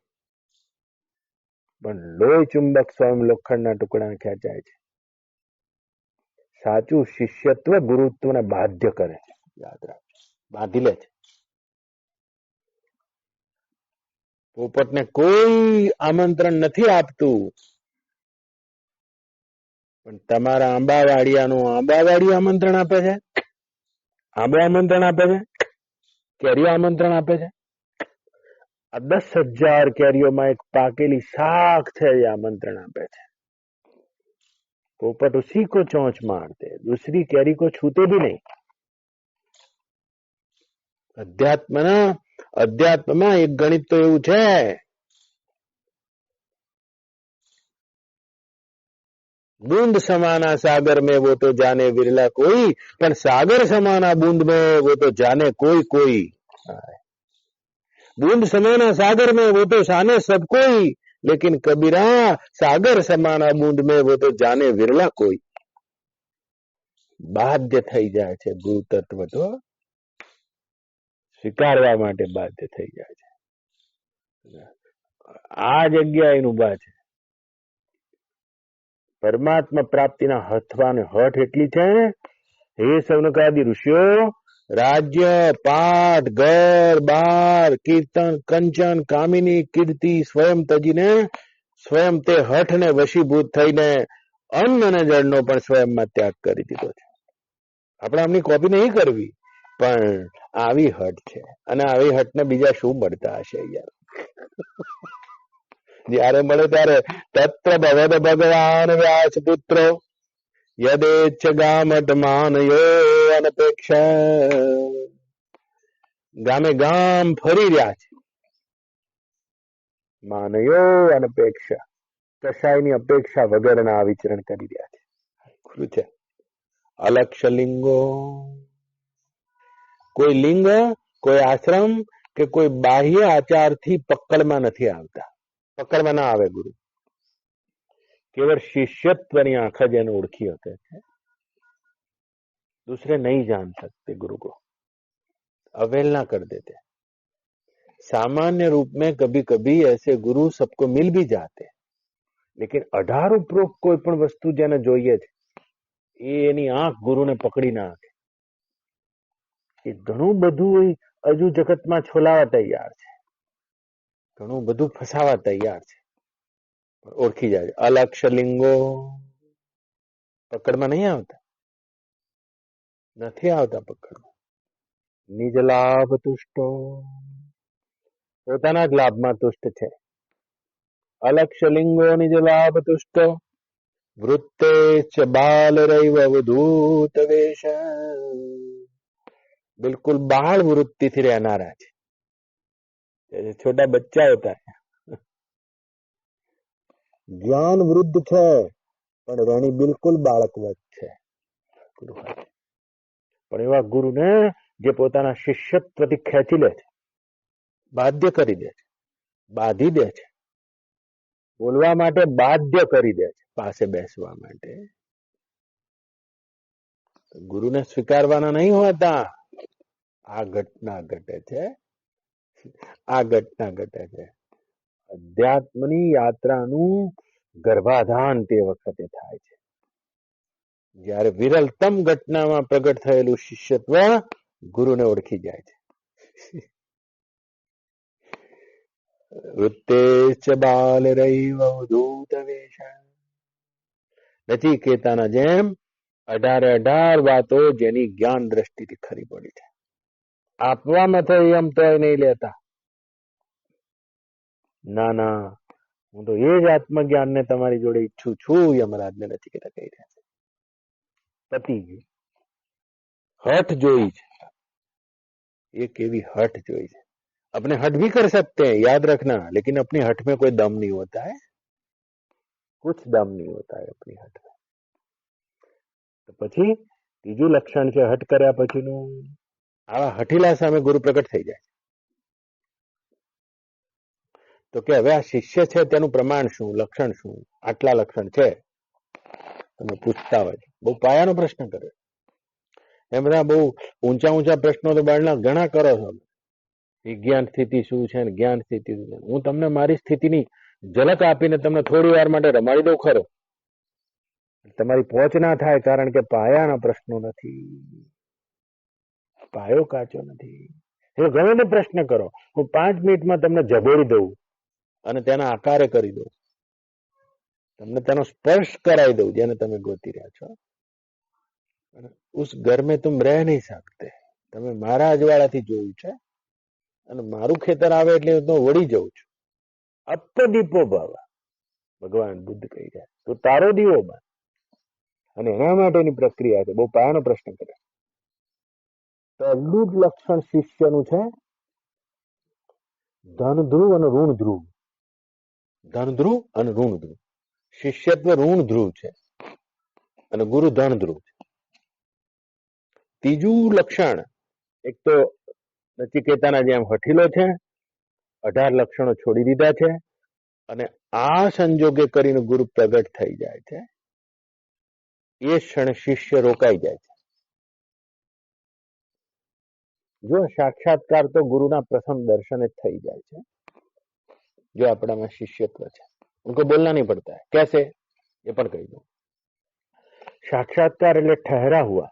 S1: પણ લોહી ચુંબક સ્વયં લોખંડના ટુકડાને ખેંચાય છે. સાચું શિષ્યત્વ ગુરુત્વને બાધ્ય કરે છે. યાદ રાખજો, બાંધી લે છે. પોપટને કોઈ આમંત્રણ નથી આપતું, પણ તમારા આંબાવાડિયાનું આંબાવાડી આમંત્રણ આપે છે, આંબો આમંત્રણ આપે છે, કેરીઓ આમંત્રણ આપે છે. આ 10,000 કેરીઓમાં એક પાકેલી શાક છે એ आमंत्रण આપે છે. पोपट उसी को चोंच मारते, दूसरी कैरी को छूते भी नहीं. अध्यात्मમાં એક ગણિત તો એવું છે, बूंद समाना सागर में वो तो जाने विरला कोई, पर सागर समाना बूंद में वो तो जाने कोई कोई. बूंद समाना सागर में वो तो जाने सब कोई, लेकिन कबीरा सागर समाना बूंद में वो तो जाने विरला कोई. બાધ્ય થઈ જાય છે ગુરુ તત્વ તો સ્વીકારવા માટે બાધ્ય થઈ જાય છે. આ જગ્યા એનું ઉભા છે. પરમાત્મા પ્રાપ્તિના હથવાને હઠ એટલી છે, હે સૌનકાદિ ઋષિઓ, રાજ્ય પાઠ ઘર બાર કીર્તન કંચન કામિની કીર્તિ સ્વયં તજીને સ્વયં તે હઠને વશીભૂત થઈને અન્ન અને જળનો પણ સ્વયંમાં ત્યાગ કરી દીધો છે. આપણે આમની કોપી નહીં કરવી, પણ આવી હટ છે. અને આવી હટને બીજા શું મળતા હશે યાર? જયારે મળે ત્યારે તત્ર ભગવદ ભગવાન વ્યાસ પુત્ર યદેચ્છ ગામટ માનયો અનપેક્ષા. ગામે ગામ ફરી રહ્યા છે, માનયો અનપેક્ષા, કશાયની અપેક્ષા વગરના આ વિચરણ કરી રહ્યા છે. ખરું છે. અલક્ષ લિંગો, કોઈ લિંગ, કોઈ આશ્રમ કે કોઈ બાહ્ય આચારથી પકડમાં નથી આવતા. પકડમાં ના આવે ગુરુ. केवल शिष्यत्वनी आंखा जैन ओळखी होते थे, दूसरे नहीं जान सकते गुरु को, अवहेलना कर देते. सामान्य रूप में कभी कभी ऐसे गुरु सबको मिल भी जाते, लेकिन 18 उपरोक्त कोई पण वस्तु जेने જોઈએ છે એની આંખ ગુરુને પકડી ના શકે. એ ઘણું બધું હજુ જગતમાં છોલાવા તૈયાર છે, ઘણું બધું ફસાવા તૈયાર છે, ઓળખી જાય. અલક્ષ લિંગો, પકડમાં નહીં આવતા, નથી આવતા પકડમાં. નિજ લાભ તુષ્ટો, પોતાના જ લાભમાં તુષ્ટ છે. અલક્ષ લિંગો નિજ લાભ તુષ્ટો વૃત્તે ચ બાલ રૈવ અવધૂત વેશ. बिल्कुल बाल वृत्तिથી રહેનારા છે. जैसे छोटा बच्चा होता है, ज्ञान वृद्ध છે પણ રણી બિલકુલ બાળકવત છે. પણ એવા ગુરુને જે પોતાના શિષ્યત્વથી ખેંચી લે છે, બાધ્ય કરી દે છે, બાંધી દે છે, બોલવા માટે બાધ્ય કરી દે છે, પાસે બેસવા માટે. ગુરુને સ્વીકારવાના નહીં હોતા. આ ઘટના ઘટે છે, આ ઘટના ઘટે છે. અધ્યાત્મની યાત્રાનું ગર્ભાધાન તે વખતે થાય છે, જ્યારે વિરલતમ ઘટનામાં પ્રગટ થયેલું શિષ્યત્વ ગુરુને ઓળખી જાય છે. વૃત્તેશ્ચ બાલરૈવ અવધૂત વેશ. નચિકેતાના જેમ 18 વાતો જેની જ્ઞાન દ્રષ્ટિથી ખરી પડી છે, આપવામાં તો એમ તો નહીં લેતા. ના ના, હું તો એ જ આત્મજ્ઞાનને તમારી જોડે ઈચ્છું છું, યમરાજને નચિકેતા કહી રહ્યા છે. પતી ગયું. हठ जोई છે, एक एवी हठ जोई છે. अपने हठ भी कर सकते हैं, याद रखना, लेकिन अपनी हठ में कोई दम नहीं होता है, कुछ दम नहीं होता है अपनी हठ में. तो પછી ત્રીજું લક્ષણ છે હઠ કર્યા પછીનું. આવા હઠીલા સામે ગુરુ પ્રગટ થઈ જાય. તો કે હવે આ શિષ્ય છે તેનું પ્રમાણ શું, લક્ષણ શું? આટલા લક્ષણ છે તમે પૂછતા હોય. બહુ પાયાનો પ્રશ્ન કર્યો. એમ બધા બહુ ઊંચા ઊંચા પ્રશ્નો તો બહારના ઘણા કરો છો. વિજ્ઞાન સ્થિતિ શું છે ને જ્ઞાન સ્થિતિ શું છે. હું તમને મારી સ્થિતિની ઝલક આપીને તમને થોડી વાર માટે રમાડી દઉં ખરો. તમારી પહોંચ ના થાય, કારણ કે પાયાના પ્રશ્નો નથી, પાયો કાચો નથી. ગમે તે પ્રશ્ન કરો, હું 5 મિનિટમાં તમને જબોરી દઉં, અને તેના આકારે કરી દઉં, તમને તેનો સ્પર્શ કરાવી દઉં જેને તમે ગોતી રહ્યા છો. ઉસ ઘર મેં તુમ રહ નહીં सकते. તમે મારા અજવાળાથી જોયું છે, અને મારું ખેતર આવે એટલે હું તો વળી જઉં છું. અપદીપો ભવ, ભગવાન બુદ્ધ કહી રહ્યા, તો તારો દીવો બન. અને એના માટેની પ્રક્રિયા છે. બહુ પાયાનો પ્રશ્ન કરે. પહેલું જ લક્ષણ શિષ્યનું છે ધન ધ્રુવ અને ઋણ ધ્રુવ. ધન ધ્રુવ અને ઋણ ધ્રુવ. શિષ્યત્વ ઋણ ધ્રુવ છે અને ગુરુ ધન ધ્રુવ છે. ત્રીજું લક્ષણ, એક તો નચિકેતાના જેમ હઠીલો છે, 18 લક્ષણો છોડી દીધા છે, અને આ સંજોગે કરીને ગુરુ પ્રગટ થઈ જાય છે. એ ક્ષણે શિષ્ય રોકાઈ જાય છે. જો સાક્ષાત્કાર તો ગુરુના પ્રથમ દર્શન જ થઈ જાય છે, જો આપણામાં શિષ્યત્વ છે. उनको बोलना नहीं पड़ता है. कैसे? ये પણ કહી દઉં. સાક્ષાત્કાર એટલે ઠहरा हुआ,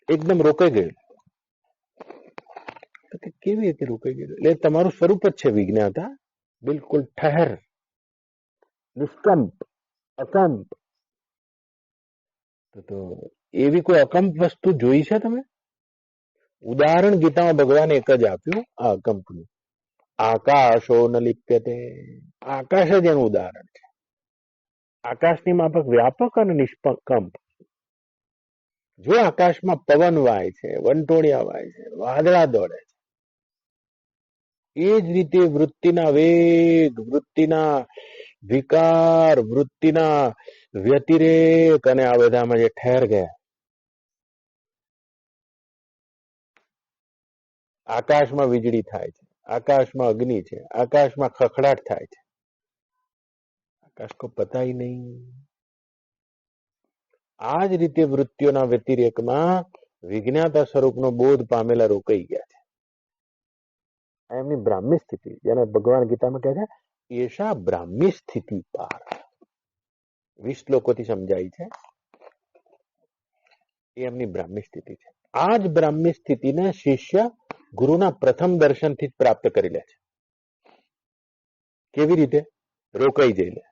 S1: એકદમ રોકાઈ ગયેલું. કેવી રીતે રોકાઈ ગયેલું? એટલે તમારું સ્વરૂપ જ છે વિજ્ઞાતા, બિલકુલ ઠહેર, નિષ્કંપ, અકંપ. તો એવી કોઈ અકંપ વસ્તુ જોઈ છે તમે? ઉદાહરણ ગીતામાં ભગવાન એક જ આપ્યું આ અકંપનું. આકાશો ન લિપ્યતે. આકાશ જ એનું ઉદાહરણ છે. આકાશની માફક વ્યાપક અને નિષ્કંપ. જો આકાશમાં પવન વાય છે, વંટોળિયા વાય છે, વાદળા દોડે છે, એ જ રીતે વૃત્તિના વેગ, વૃત્તિના વિકાર, વૃત્તિના વ્યતિરેક અને આ બધામાં જે ઠેર ગયા. આકાશમાં વીજળી થાય છે, આકાશમાં અગ્નિ છે, આકાશમાં ખખડાટ થાય છે. આકાશ કો પતા હી નહીં. આ જ રીતે વૃત્તિઓના વ્યતિરેકમાં વિજ્ઞાતા સ્વરૂપનો બોધ પામેલા રોકાઈ ગયા છે. એમની બ્રાહ્મી સ્થિતિ, જેને ભગવાન ગીતામાં કહે છે એશા બ્રાહ્મી સ્થિતિ પાર. 20 શ્લોકોથી સમજાય છે. એ એમની બ્રાહ્મી સ્થિતિ છે. આ જ બ્રાહ્મી સ્થિતિને શિષ્ય ગુરુના પ્રથમ દર્શનથી જ પ્રાપ્ત કરી લે છે. કેવી રીતે? રોકાઈ જઈને.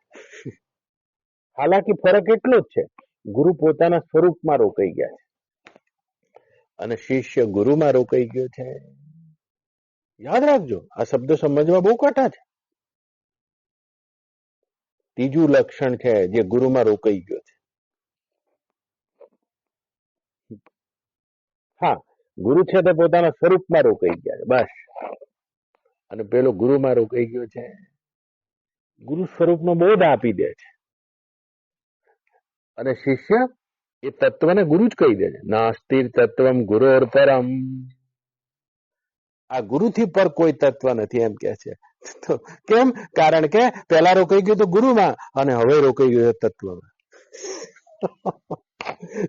S1: હાલાકી ફરક એટલો જ છે, ગુરુ પોતાના સ્વરૂપમાં રોકાઈ ગયા છે અને શિષ્ય ગુરુમાં રોકાઈ ગયો છે. યાદ રાખજો, આ શબ્દો સમજવા બહુ કાઠા છે. ત્રીજું લક્ષણ છે જે ગુરુમાં રોકાઈ ગયો છે. હા, ગુરુ છે તે પોતાના સ્વરૂપમાં રોકાઈ ગયા છે, બસ. અને પેલો ગુરુમાં રોકાઈ ગયો છે. ગુરુ સ્વરૂપનો બોધ આપી દે છે અને શિષ્ય એ તત્વને ગુરુ જ કહી દે છે. નાસ્તિ તત્વમ ગુરોર પરમ. આ ગુરુથી પર કોઈ તત્વ નથી એમ કે છે. તો કેમ? કારણ કે પેલા રોકાઈ ગયો તો ગુરુમાં અને હવે રોકાઈ ગયો તત્વમાં.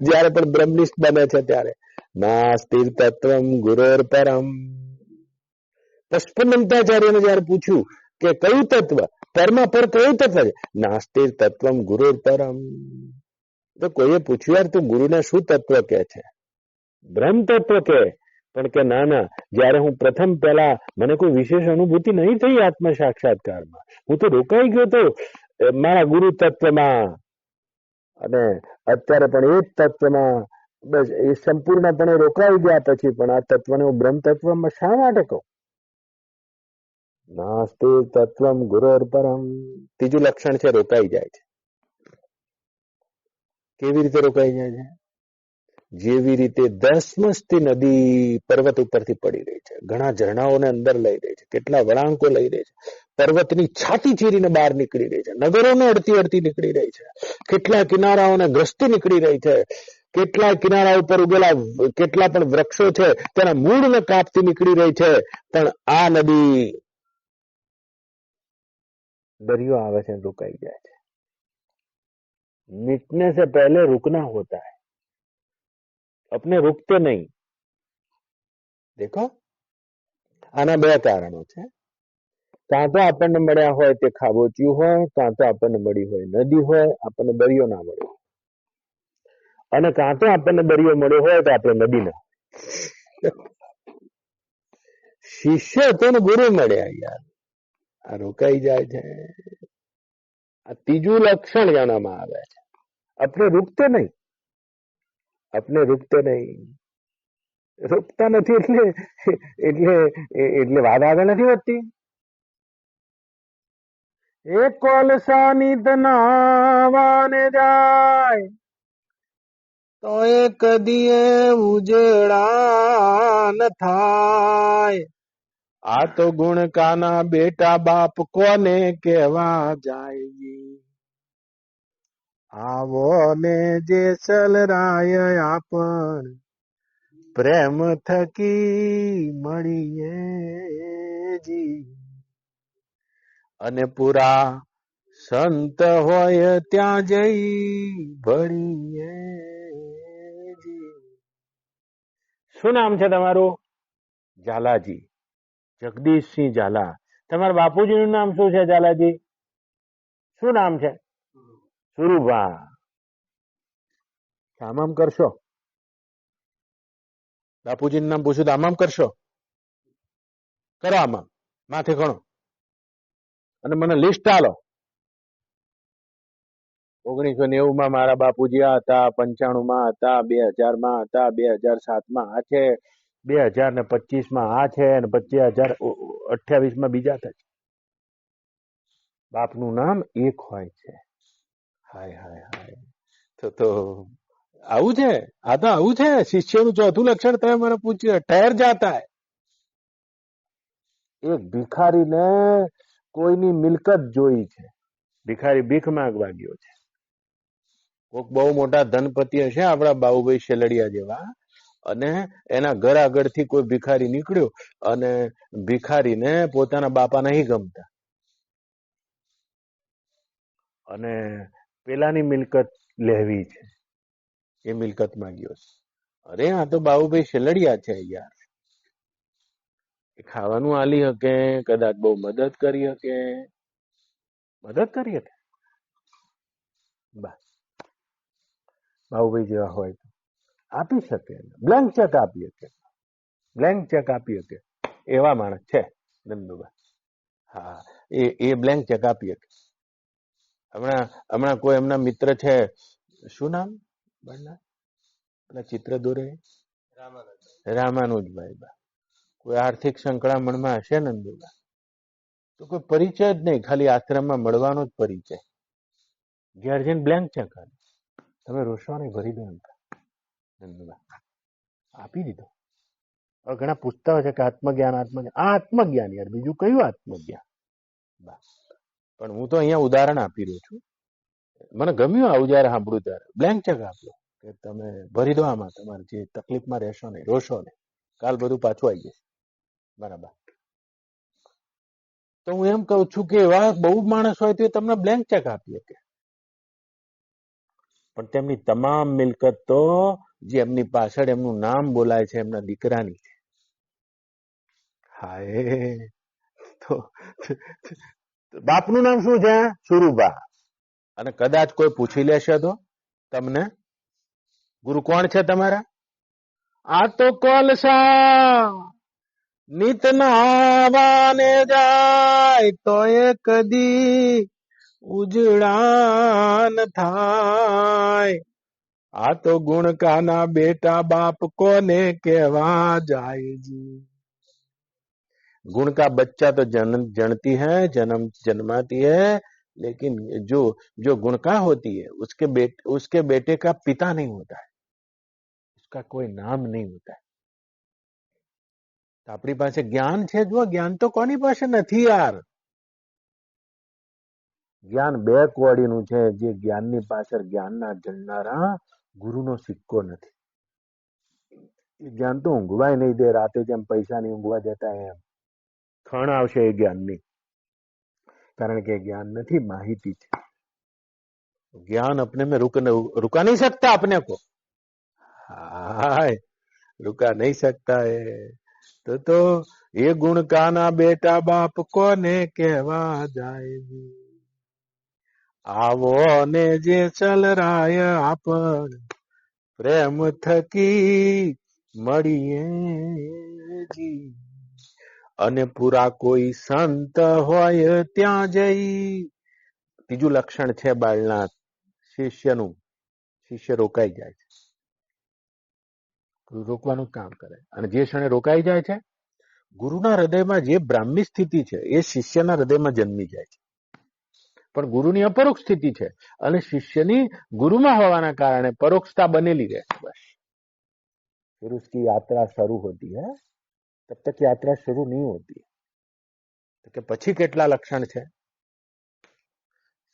S1: જયારે પણ બ્રહ્મનિષ્ઠ બને છે ત્યારે નાસ્તિ તત્વમ ગુરોર પરમ. પસ્પનંતાચાર્યને જયારે પૂછ્યું કે કયું તત્વ, પરમાં પર કયું તત્વ છે? નાસ્તિ તત્વમ ગુરોર પરમ. તો કોઈએ પૂછ્યું યાર તું ગુરુને શું તત્વ કે છે? બ્રહ્મ તત્વ કે. પણ કે ના ના, જયારે હું પ્રથમ પહેલા મને કોઈ વિશેષ અનુભૂતિ નહીં થઈ આત્મ સાક્ષાત્કારમાં, હું તો રોકાઈ ગયો તો મારા ગુરુ તત્વમાં, અને અત્યારે પણ એ જ તત્વમાં બસ એ સંપૂર્ણપણે રોકાઈ ગયા પછી પણ આ તત્વને હું બ્રહ્મ તત્વમાં શા માટે કહું? નાસ્તિ તત્વમ ગુરોર પરમ. ત્રીજું લક્ષણ છે રોકાઈ જાય છે. કેવી રીતે રોકાઈ જાય છે? જેવી રીતે ધસમસતી નદી પર્વત ઉપરથી પડી રહી છે, ઘણા ઝરણાઓને અંદર લઈ રહી છે, કેટલા વળાંકો લઈ રહી છે, પર્વતની છાતી ચીરીને બહાર નીકળી રહી છે, નગરોને અડતી અડતી નીકળી રહી છે, કેટલા કિનારાઓને ગ્રસ્તી નીકળી રહી છે, કેટલા કિનારા ઉપર ઉગેલા કેટલા પણ વૃક્ષો છે તેના મૂળને કાપતી નીકળી રહી છે. પણ આ નદી દરિયો આવે છે, રોકાઈ જાય છે. मिटने से पहले रुकना होता है, अपने रुकते नहीं. દેખો, આના બે કારણો છે. કાં તો આપણને મળ્યા હોય તે ખાબોચિયું હોય, કાં તો આપણને મળી હોય નદી હોય, આપણને દરિયો ના મળ્યો, અને કાં તો આપણને દરિયો મળ્યો હોય તો આપણે નદી ના. શિષ્ય તો ગુરુ મળ્યા યાર. આ રોકાઈ જાય છે. આ ત્રીજું લક્ષણ જાણવામાં આવે છે. આપણે રૂકતે નહીં, આપણે રૂકતે નહીં, રૂકતા નથી એટલે એટલે એટલે વાત આગળ નથી વધતી. એક કોલસાની તનાવાને જાય તો એક દીએ ઉજળા ન થાય. આ તો ગુણ કાના બેટા બાપ કોને કેવા જાય. આવો ને જે સલરાય આપણ પ્રેમ થકી મળીએ જી. અને પૂરા સંત હોય ત્યાં જઈ ભળીએ જી. શું નામ છે તમારું? ઝાલાજી, જગદીશસિંહ ઝાલા. તમારા બાપુજીનું નામ શું છે ઝાલાજી? શું નામ છે? સુરુભા. આમ કરશો? બાપુજીનું નામ પૂછ્યું તો આમ કરશો? કરો આમાં, માથે ગણો અને મને લિસ્ટ આલો. 1990 માં મારા બાપુજી આ હતા, 95 માં હતા, 2000 માં હતા, 2007 માં આ છે, 2025 માં આ છે અને 2028 માં બીજા થાય. બાપનું નામ એક હોય છે. હાય હાય હાય. તો આવું છે. આ તો આવું છે. શિષ્યનું ચોથું લક્ષણ તમે મને પૂછ્યું, ઠહેર જાતા હૈ. એક ભિખારીને કોઈની મિલકત જોઈ છે. ભિખારી ભીખ માંગવા ગયો છે. કોઈક બહુ મોટા ધનપતિ હશે આપણા બાબુભાઈ શેલડિયા જેવા, અને એના ઘર આગળથી કોઈ ભિખારી નીકળ્યો અને ભિખારીને પોતાના બાપા નહીં ગમતા અને પેલાની મિલકત લેવી છે. એ મિલકત માંગ્યો છે. અરે આ તો બાબુભાઈ શેલડિયા છે યાર, એ ખાવાનું આલી શકે, કદાચ બહુ મદદ કરી શકે, મદદ કરી શકે. બસ બાબુભાઈ જેવા હોય તો આપી શકે, બ્લેન્ક ચેક આપી શકે, બ્લેન્ક ચેક આપી શકે એવા માણસ છે નંદુભાઈ. હા, એ બ્લેન્ક ચેક આપી શકે. હમણાં કોઈ એમના મિત્ર છે, શું નામ પેલા ચિત્ર દોરે, રામાનુજભાઈ. કોઈ આર્થિક સંકળામણમાં હશે નંદુભાઈ, તો કોઈ પરિચય જ નહીં, ખાલી આશ્રમમાં મળવાનો જ પરિચય. ઘેર જઈને બ્લેન્ક ચેક તમે રોશો નહીં, ભરી દો એમ નંદુભાઈ આપી દીધો. હવે ઘણા પૂછતા હોય છે કે આત્મજ્ઞાન, આત્મજ્ઞાન. આ આત્મજ્ઞાન યાર, બીજું કયું આત્મજ્ઞાન? પણ હું તો અહીંયા ઉદાહરણ આપી રહ્યો છું. મને ગમ્યું આવું જયારે સાંભળ્યું ત્યારે. બ્લેન્ક ચેક આપ્યો કે તમે ભરી દો આમાં, તમારે જે તકલીફમાં રહેશો નહીં, રોશો નહીં, કાલ બધું પાછું આવી જશે. બરાબર. તો હું એમ કહું છું કે એવા બહુ માણસ હોય તો એ તમને બ્લેન્ક ચેક આપી શકે, પણ તેમની તમામ મિલકત તો જે એમની પાછળ એમનું નામ બોલાય છે એમના દીકરાની છે. હાય, તો બાપનું નામ શું છે? સુરુભા. અને કદાચ કોઈ પૂછી લેશે તો તમને, ગુરુ કોણ છે તમારા? આ તો કોલસા નિત નાવાને જાય તો એક દી ઉજળા ન થાય. આ તો ગુણ કાના બેટા બાપ કોને કેવા જાય જી. गुण का बच्चा तो जनती है, जन्माती है, लेकिन जो गुण का होती है उसके बेटे का पिता नहीं होता है, उसका कोई नाम नहीं होता है. तो अपनी पास ज्ञान है, जो ज्ञान तो कोनी पास नहीं यार. ज्ञान બે કોડીનું છે. જે જ્ઞાનની પાછળ જ્ઞાનના જણનારા ગુરુનો સિક્કો નથી. જ્ઞાન તો ઊંઘવાય નહીં દે રાતે, જેમ પૈસા નહીં ઊંઘવા દેતા એમ ખણ આવશે એ જ્ઞાનની, કારણ કે જ્ઞાન નથી, માહિતી છે. ज्ञान अपने में रुका नहीं सकता अपने को. हाय, रुका नहीं सकता है. तो ये गुण काना बेटा बाप कोने कहवा जाएगी. आवो ने जे चल राय आपन प्रेम थकी મળીએ જી. અને પૂરા કોઈ સંત હોય ત્યાં જઈ. ત્રીજું લક્ષણ છે બાળનાથ શિષ્યનું. શિષ્ય રોકાઈ જાય છે, રોકવાનું કામ કરે. અને જે ક્ષણે રોકાઈ જાય છે, ગુરુના હૃદયમાં જે બ્રાહ્મી સ્થિતિ છે એ શિષ્યના હૃદયમાં જન્મી જાય છે. પણ ગુરુની અપરોક્ષ સ્થિતિ છે અને શિષ્યની ગુરુમાં હોવાના કારણે પરોક્ષતા બનેલી રહે છે. બસ फिर उसकी यात्रा शुरू होती है, तब तक यात्रा शुरू नहीं होती. तो કે પછી કેટલા લક્ષણ છે?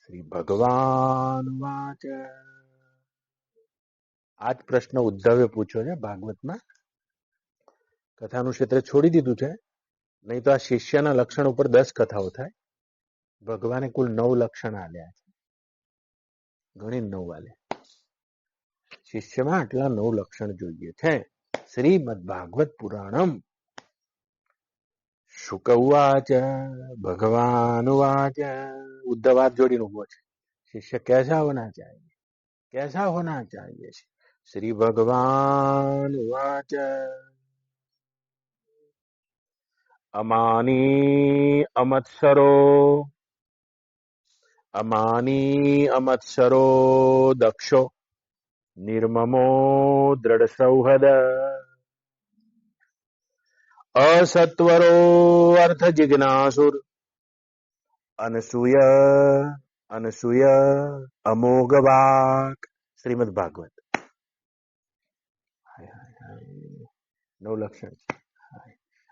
S1: શ્રી ભગવાન વાચ. આ જ પ્રશ્ન ઉદ્ધવે પૂછ્યો છે ભાગવતમાં. કથાનું ક્ષેત્ર છોડી દીધું છે, નહીં તો આ શિષ્યના લક્ષણ ઉપર 10 કથાઓ થાય. ભગવાને કુલ 9 લક્ષણ આલ્યા છે. ગણી 9 આલ્યા. શિષ્યમાં આટલા 9 લક્ષણ જોઈએ છે. શ્રીમદ ભાગવત પુરાણમ. શુક ઉવાચ. ભગવાન ઉવાચ. ઉદ્ધવ હાથ જોડીને ઉભો છે. शिष्य कैसा होना चाहिए, कैसा होना चाहिए? श्री भगवान उवाच. अमानी अमत्सरो, अमानी अमत्सरो दक्षो निर्ममो दृढ़ सौहद असत्वरो अर्थ जिज्ञासुर अनसूय अनसूय अमोघ वाक. શ્રીમદ ભાગવત. 9 લક્ષણ છે.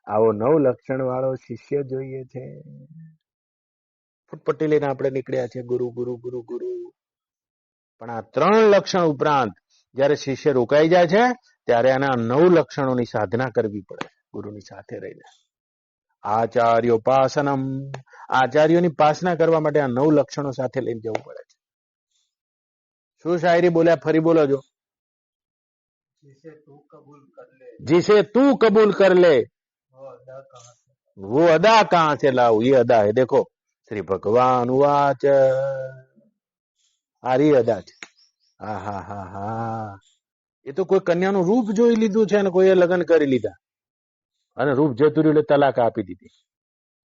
S1: આવો 9 લક્ષણ વાળો શિષ્ય જોઈએ છે. ફૂટપટ્ટી લઈને આપણે નીકળ્યા છે ગુરુ ગુરુ ગુરુ ગુરુ. પણ આ 3 લક્ષણ ઉપરાંત જયારે શિષ્ય રોકાઈ જાય છે ત્યારે આના 9 લક્ષણોની સાધના કરવી પડે ગુરુની સાથે રહીને. આચાર્યોપાસનમ. આચાર્યોની પાસના કરવા માટે આ 9 લક્ષણો સાથે લઈને જવું પડે છે. શું શાયરી બોલ્યા? ફરી બોલો જો. जिसे तू कबूल कर ले वो अदा कहां से लाऊं. ये अदा है. देखो श्री भगवान उवाच. આ રી અદા છે. હા હા હા હા. એ તો કોઈ કન્યાનું રૂપ જોઈ લીધું છે અને કોઈએ લગ્ન કરી લીધા અને રૂપ જતું રહ્યું એટલે તલાક આપી દીધી.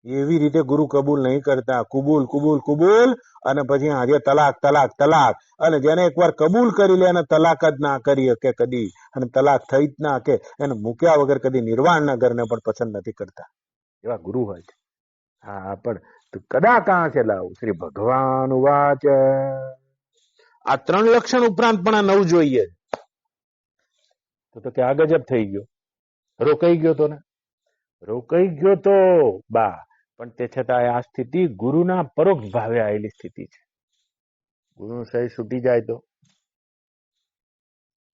S1: એવી રીતે ગુરુ કબૂલ નહીં કરતા. કબૂલ કબૂલ કબૂલ અને પછી આજે તલાક તલાક તલાક. અને જેને એકવાર કબૂલ કરી લે અને તલાક જ ના કરી શકે કદી, અને તલાક થઈ જ ના કે એને મૂક્યા વગર કદી નિર્વાણના ઘરને પણ પસંદ નથી કરતા, એવા ગુરુ હોય છે. હા, પણ કદા કાં છે લાવું. શ્રી ભગવાન વાચ. આ 3 લક્ષણ ઉપરાંત પણ આ 9 જોઈએ. તો કે આ ગજબ થઈ ગયો. રોકાઈ ગયો તો ને, રોકાઈ ગયો તો બા. પણ તે છતાં આ સ્થિતિ ગુરુના પરોક્ષ ભાવે આવેલી સ્થિતિ છે. ગુરુનું શરીર છૂટી જાય તો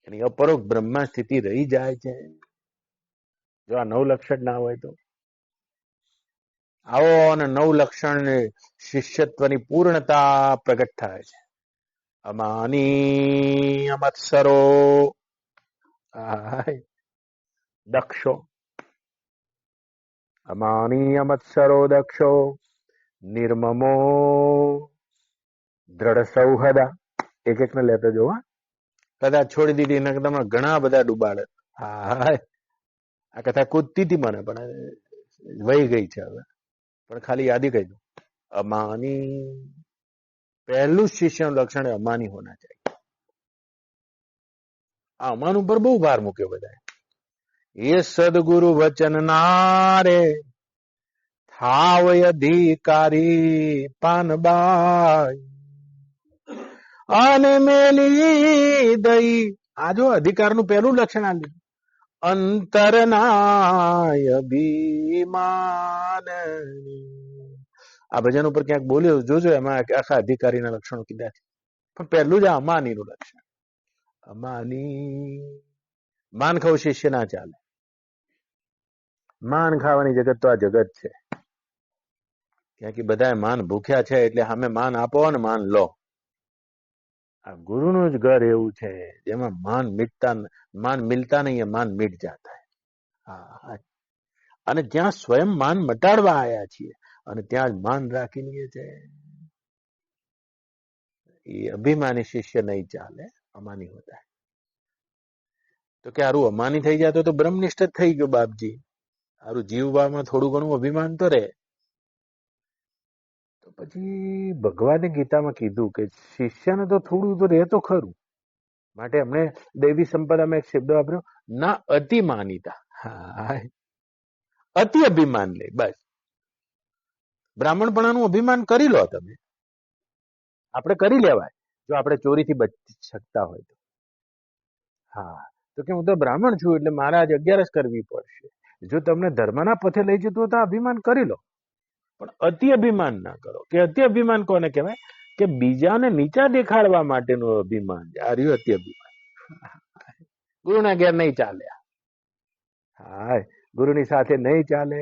S1: એની અપરોક્ષ બ્રહ્મા સ્થિતિ રહી જાય છે. જો આ 9 લક્ષણ ના હોય તો આવો અને 9 લક્ષણ શિષ્યત્વની પૂર્ણતા પ્રગટ થાય છે. અમાની અમત્સરો દક્ષો. અમાની અમત્સરો દક્ષો નિર્મમો દ્રઢ સૌહદા. એક એક ને લેતો જો. કદાચ છોડી દીધી ને તમે ઘણા બધા ડૂબાડે. હા, આ કથા કૂદતી હતી મને પણ વહી ગઈ છે હવે. પણ ખાલી યાદી કહી દઉં. અમાની. પહેલું શિષ્યનું લક્ષણ અમાની હોના ચાહીએ. આ અમાન ઉપર બહુ ભાર મૂક્યો બધા. એ સદગુરુ વચન નારે થાવય અધિકારી પાનબાઈ અને મેલી દઈ. આ જો અધિકારનું પહેલું લક્ષણ આલ્યું. અંતરનાય અભિમાન. આ ભજન ઉપર ક્યાંક બોલ્યો જોજો, એમાં આખા અધિકારીના લક્ષણો કીધા છે. પણ પહેલું જ આ અમાનીનું લક્ષણ. અમાની. માન ખાવ શિષ્ય ના ચાલે. માન ખાવાની જગત તો આ જગત છે. ક્યાં કે બધા માન ભૂખ્યા છે એટલે સામે માન આપો ને માન લો. આ ગુરુનું જ ઘર એવું છે જેમાં માન મિલતા નહીં, માન મિટ જાતા હૈ. અને જ્યાં સ્વયં માન મટાડવા આવ્યા છીએ અને ત્યાં જ માન રાખી લઈએ છે. એ અભિમાની શિષ્ય નહીં ચાલે, અમાની હોતા હૈ. તો કે હારું અમાની થઈ જાય તો બ્રહ્મનિષ્ઠ જ થઈ ગયો બાપજી. સારું જીવવામાં થોડું ઘણું અભિમાન તો રહે. તો પછી ભગવાને ગીતામાં કીધું કે શિષ્યને તો થોડું તો રહે તો ખરું. માટે એમણે દૈવી સંપદામાં એક શબ્દ વાપર્યો, ના અતિ માનીતા. હા, અતિ અભિમાન લે બસ. બ્રાહ્મણપણાનું અભિમાન કરી લો તમે, આપણે કરી લેવાય જો આપણે ચોરીથી બચી શકતા હોય તો. હા, તો કે હું તો બ્રાહ્મણ છું એટલે મારે આજ 11 કરવી પડશે. જો તમને ધર્મના પથે લઈ જતું હોય તો અભિમાન કરી લો, પણ અતિ અભિમાન ના કરો. કે અતિ અભિમાન કોને કહેવાય? કે બીજાને નીચા દેખાડવા માટેનું અભિમાન. આ રહ્યું અતિ અભિમાન. ગુરુના ઘેર નહીં ચાલે. હા, ગુરુની સાથે નહીં ચાલે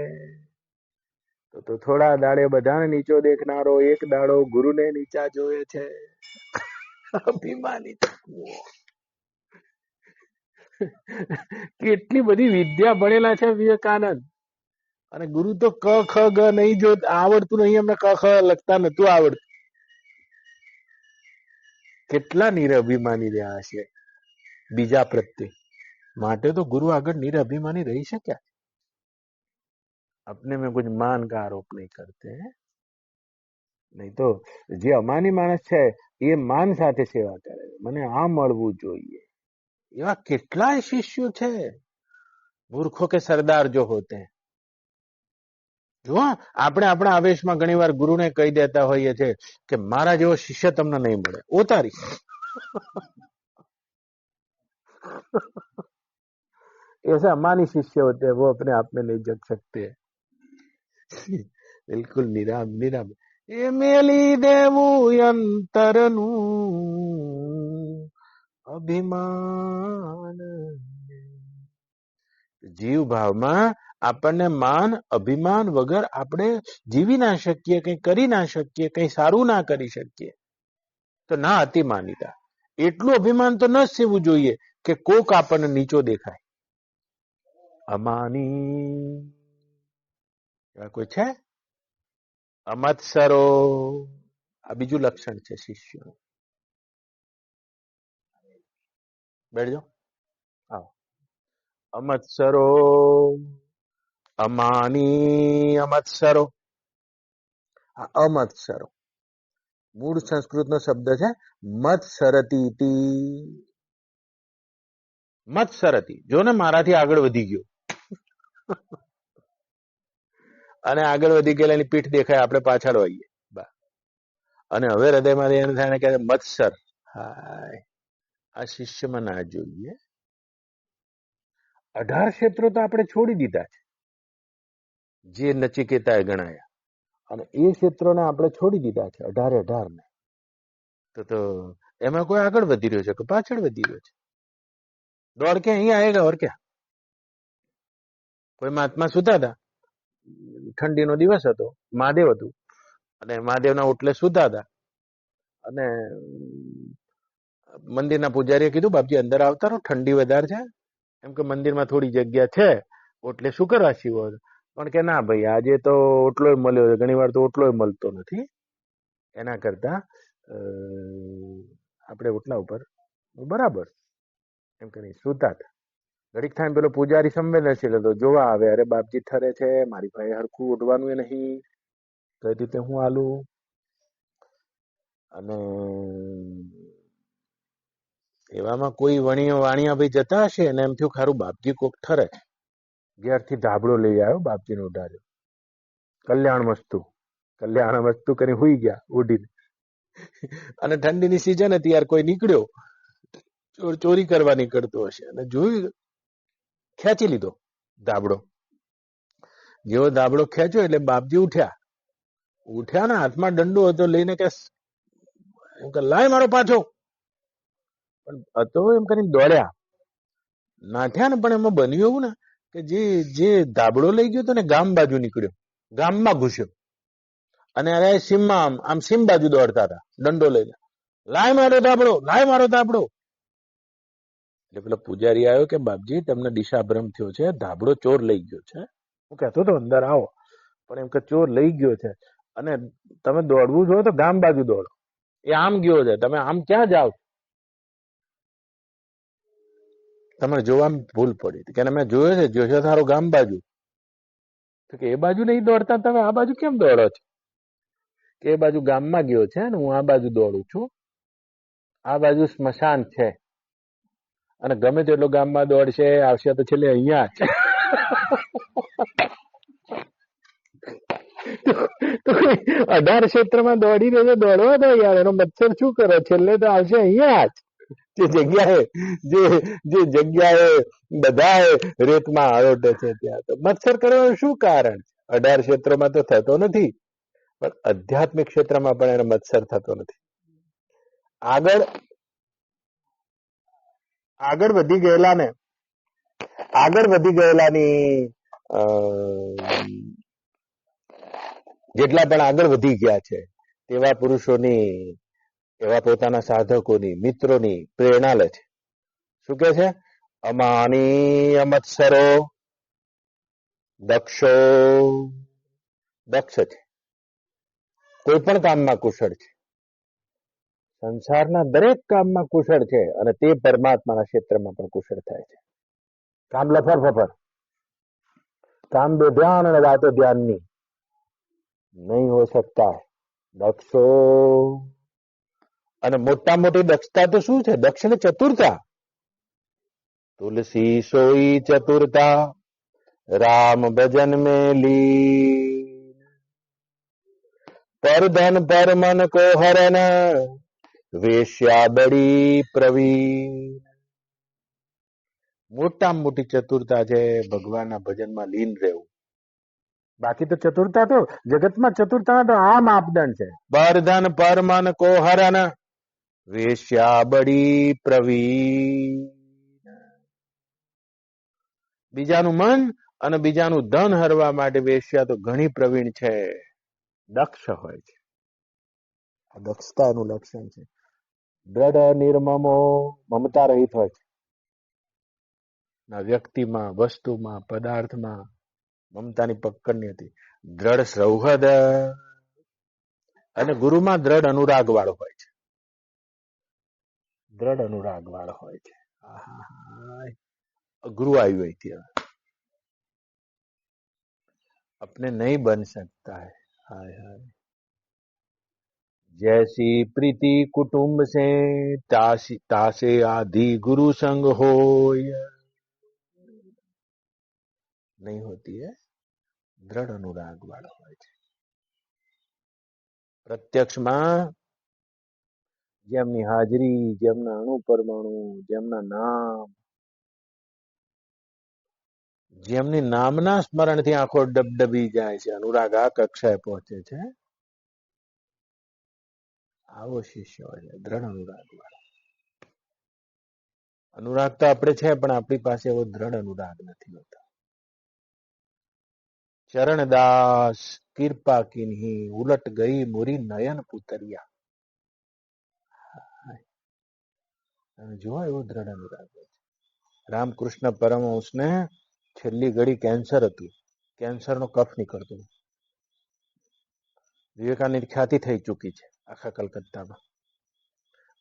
S1: તો થોડા દાડે બધાને નીચો દેખનારો એક દાડો ગુરુને નીચા જોયે છે. અભિમાની કેટલી બધી વિદ્યા ભણેલા છે વિવેકાનંદ, અને ગુરુ તો ક ખ ગ નહીં જો આવડતું નહીં, અમને ક ખ લખતા નતું આવડતું. કેટલા નિરઅભિમાની રહ્યા છે બીજા પ્રત્યે. માટે તો ગુરુ આગળ નિરઅભિમાની રહી શક્યા. अपने में कुछ मान का आरोप नहीं करते हैं. નહીં તો જે અમાની માણસ છે એ માન સાથે સેવા કરે, મને આ મળવું જોઈએ. એવા કેટલાય શિષ્યો છે. મૂર્ખો કે સરદાર જો હોતે हैं. જો આપણે આપણા આવેશમાં ઘણી વાર ગુરુને કહી દેતા હોઈએ છે કે મારા જેવો શિષ્ય તમને નહીં મળે. ઓતારી ऐसे अमानी शिष्य होते हैं, वो अपने आप में नहीं जग सकते. બિલકુલ નિરામ નિરામ. એ મેલી દેવું અંતરનું અભિમાન. જીવ ભાવમાં આપણને માન અભિમાન વગર આપણે જીવી ના શકીએ, કંઈ કરી ના શકીએ, કંઈ સારું ના કરી શકીએ. તો ના અતિ માનીતા. એટલું અભિમાન તો ન સેવું જોઈએ કે કોક આપણને નીચો દેખાય. અમાની એવા કોઈ છે? અમત્સરો, આ બીજું લક્ષણ છે શિષ્યો. બેઠજો. આવો. અમત્સરો, અમાની અમત્સરો. આ અમત્સરો મૂળ સંસ્કૃતનો શબ્દ છે મત્સરતી. મત્સરતી જો ને મારાથી આગળ વધી ગયો અને આગળ વધી ગયેલા એની પીઠ દેખાય, આપણે પાછળ હોઈએ અને હવે હૃદયમાં એને થાય કે મત્સર. હાય, આ શિષ્યમાં ના જોઈએ. 18 ક્ષેત્રો તો આપણે છોડી દીધા છે જે નચિકેતાએ ગણાયા, અને એ ક્ષેત્રોને આપણે છોડી દીધા છે 18 ને. તો એમાં કોઈ આગળ વધી રહ્યો છે કે પાછળ વધી રહ્યો છે? દોડ કે અહીં આएगा और क्या. કોઈ મહાત્મા સુતા હતા, ઠંડીનો દિવસ હતો, મહાદેવ હતું અને મહાદેવના ઓટલે સુતા હતા અને મંદિરના પૂજારીએ કીધું બાપજી અંદર આવતા રહો, ઠંડી વધારે છે. એમ કે મંદિરમાં થોડી જગ્યા છે ઓટલે શું કરવા શિવો? પણ કે ના ભાઈ, આજે તો ઓટલો મળ્યો છે, ઘણી વાર તો ઓટલો મળતો નથી, એના કરતા આપણે ઓટલા ઉપર બરાબર. એમ કે નહીં, સુતા હતા. ઘડીક થાય પેલો પૂજારી સંવેદનશીલ હતો, જોવા આવે, અરે બાપજી ઠરે છે, મારી પાસે હરખું ઉઠવાનું એ નહીં, કઈ રીતે હું હાલું? અને એવામાં કોઈ વાણિયા ભાઈ જતા હશે અને એમ થયું ખારું બાપજી કોક ઠરે. ઘેરથી ધાબળો લઈ આવ્યો, બાપજીને ઉડાડ્યો, કલ્યાણ મસ્તુ કરી હુઈ ગયા ઉડીને. અને ઠંડીની સિઝન હતી યાર, કોઈ નીકળ્યો ચોરી કરવા નીકળતો હશે અને જોયું, ખેંચી લીધો ધાબળો. જેવો ધાબળો ખેંચ્યો એટલે બાપજી ઉઠ્યા ને હાથમાં દંડો હતો લઈને કે લાય મારો પાછો. પણ હતો એમ કરીને દોડ્યા, નાઠ્યા ને, પણ એમાં બન્યું એવું ને કે જે ધાબળો લઈ ગયો હતો ને ગામ બાજુ નીકળ્યો, ગામમાં ઘૂસ્યો અને અરે સીમમાં આમ સીમ બાજુ દોડતા હતા દંડો લઈને, લાય મારો ધાબળો, લાય મારો ધાબળો. એટલે પેલો પૂજારી આવ્યો કે બાપજી તમને દિશાભ્રમ થયો છે, ધાબળો ચોર લઈ ગયો છે. હું કહેતો હતો અંદર આવો, પણ એમ કે ચોર લઈ ગયો છે અને તમે દોડવું જોઈએ તો ગામ બાજુ દોડો, એ આમ ગયો છે, તમે આમ ક્યાં જાઓ? તમારે જોવામાં ભૂલ પડી કે મેં જોયો છે તારો ગામ બાજુ. તો કે એ બાજુ નહીં દોડતા, તમે આ બાજુ કેમ દોડો છો? કે એ બાજુ ગામમાં ગયો છે ને હું આ બાજુ દોડું છું. આ બાજુ સ્મશાન છે અને ગમે તેટલો ગામમાં દોડશે આવશે તો છેલ્લે અહીંયા જ. તો 18 ક્ષેત્રમાં દોડીને તો દોડવા દો યાર, એનો મચ્છર શું કરે? છેલ્લે તો આવશે અહીંયા જ. જે જગ્યાએ બધાએ રેતમાં આરોટે છે ત્યાં તો મચ્છર કરવાનું શું કારણ? 18 ક્ષેત્રોમાં તો થતો નથી, પણ આધ્યાત્મિક ક્ષેત્રમાં પણ એને મત્સર થતો નથી. આગળ વધી ગયેલાની જેટલા પણ આગળ વધી ગયા છે તેવા પુરુષોની, એવા પોતાના સાધકોની, મિત્રોની પ્રેરણા લે છે. શું કે છે? અમાની અમત્સરો દક્ષો. દક્ષ છે, કોઈ પણ કામમાં કુશળ છે, સંસારના દરેક કામમાં કુશળ છે અને તે પરમાત્માના ક્ષેત્રમાં પણ કુશળ થાય છે. કામ લફર ફફર, કામ બે ધ્યાન અને વાતો ધ્યાનની નહીં હો શકતા. દક્ષો. અને મોટા મોટી દક્ષતા તો શું છે? દક્ષ ને ચતુરતા. તુલસી સોઈ ચતુરતા રામ ભજન में लीन, पर धन पर मन को हरन वेश्या बड़ी प्रवीण. મોટામાં મોટી ચતુરતા છે ભગવાનના ભજનમાં લીન રહેવું. બાકી તો ચતુરતા તો જગતમાં ચતુરતા તો આ માપદંડ છે. પર ધન પર મન કો હરન વેશ્યા બડી પ્રવીણ. બીજાનું મન અને બીજાનું ધન હરવા માટે વેશ્યા તો ઘણી પ્રવીણ છે, દક્ષ હોય છે. આ દક્ષતાનું લક્ષણ છે. દ્રઢ નિર્મમો, મમતા રહિત હોય છે. ના વ્યક્તિમાં, વસ્તુમાં, પદાર્થમાં મમતાની પકડ નહીં હતી. દ્રઢ સૌહદ અને ગુરુમાં દ્રઢ અનુરાગ વાળો હોય છે. દ્રઢ અનુરાગ વાળો હોય છે. गुरु आयु हुई थी, अपने नहीं बन सकता है. हाय हाय. जैसी प्रीति कुटुंब से तासे आधी गुरु संग होय नहीं होती है. દ્રઢ અનુરાગ વાળો હોય છે. પ્રત્યક્ષમાં જેમની હાજરી, જેમના અણુ પરમાણુ, જેમના નામ, જેમની નામના સ્મરણથી આંખો ડબડબી જાય છે, અનુરાગ આ કક્ષાએ પહોંચે છે, આવો શિષ્ય હોય છે દ્રઢ અનુરાગ વાળો. અનુરાગ તો આપણે છે પણ આપણી પાસે એવો દ્રઢ અનુરાગ નથી હોતો. ચરણદાસ કૃપા કિન્હી ઉલટ ગઈ મુરી નયન પુતરિયા. જો એવો દ્રઢ અનુરાગ હોય છે. રામકૃષ્ણ પરમહંસને છેલ્લી ઘડી કેન્સર હતું, કેન્સરનો કફ નીકળતો. વિવેકાનંદ ખ્યાતિ થઈ ચૂકી છે આખા કલકત્તામાં,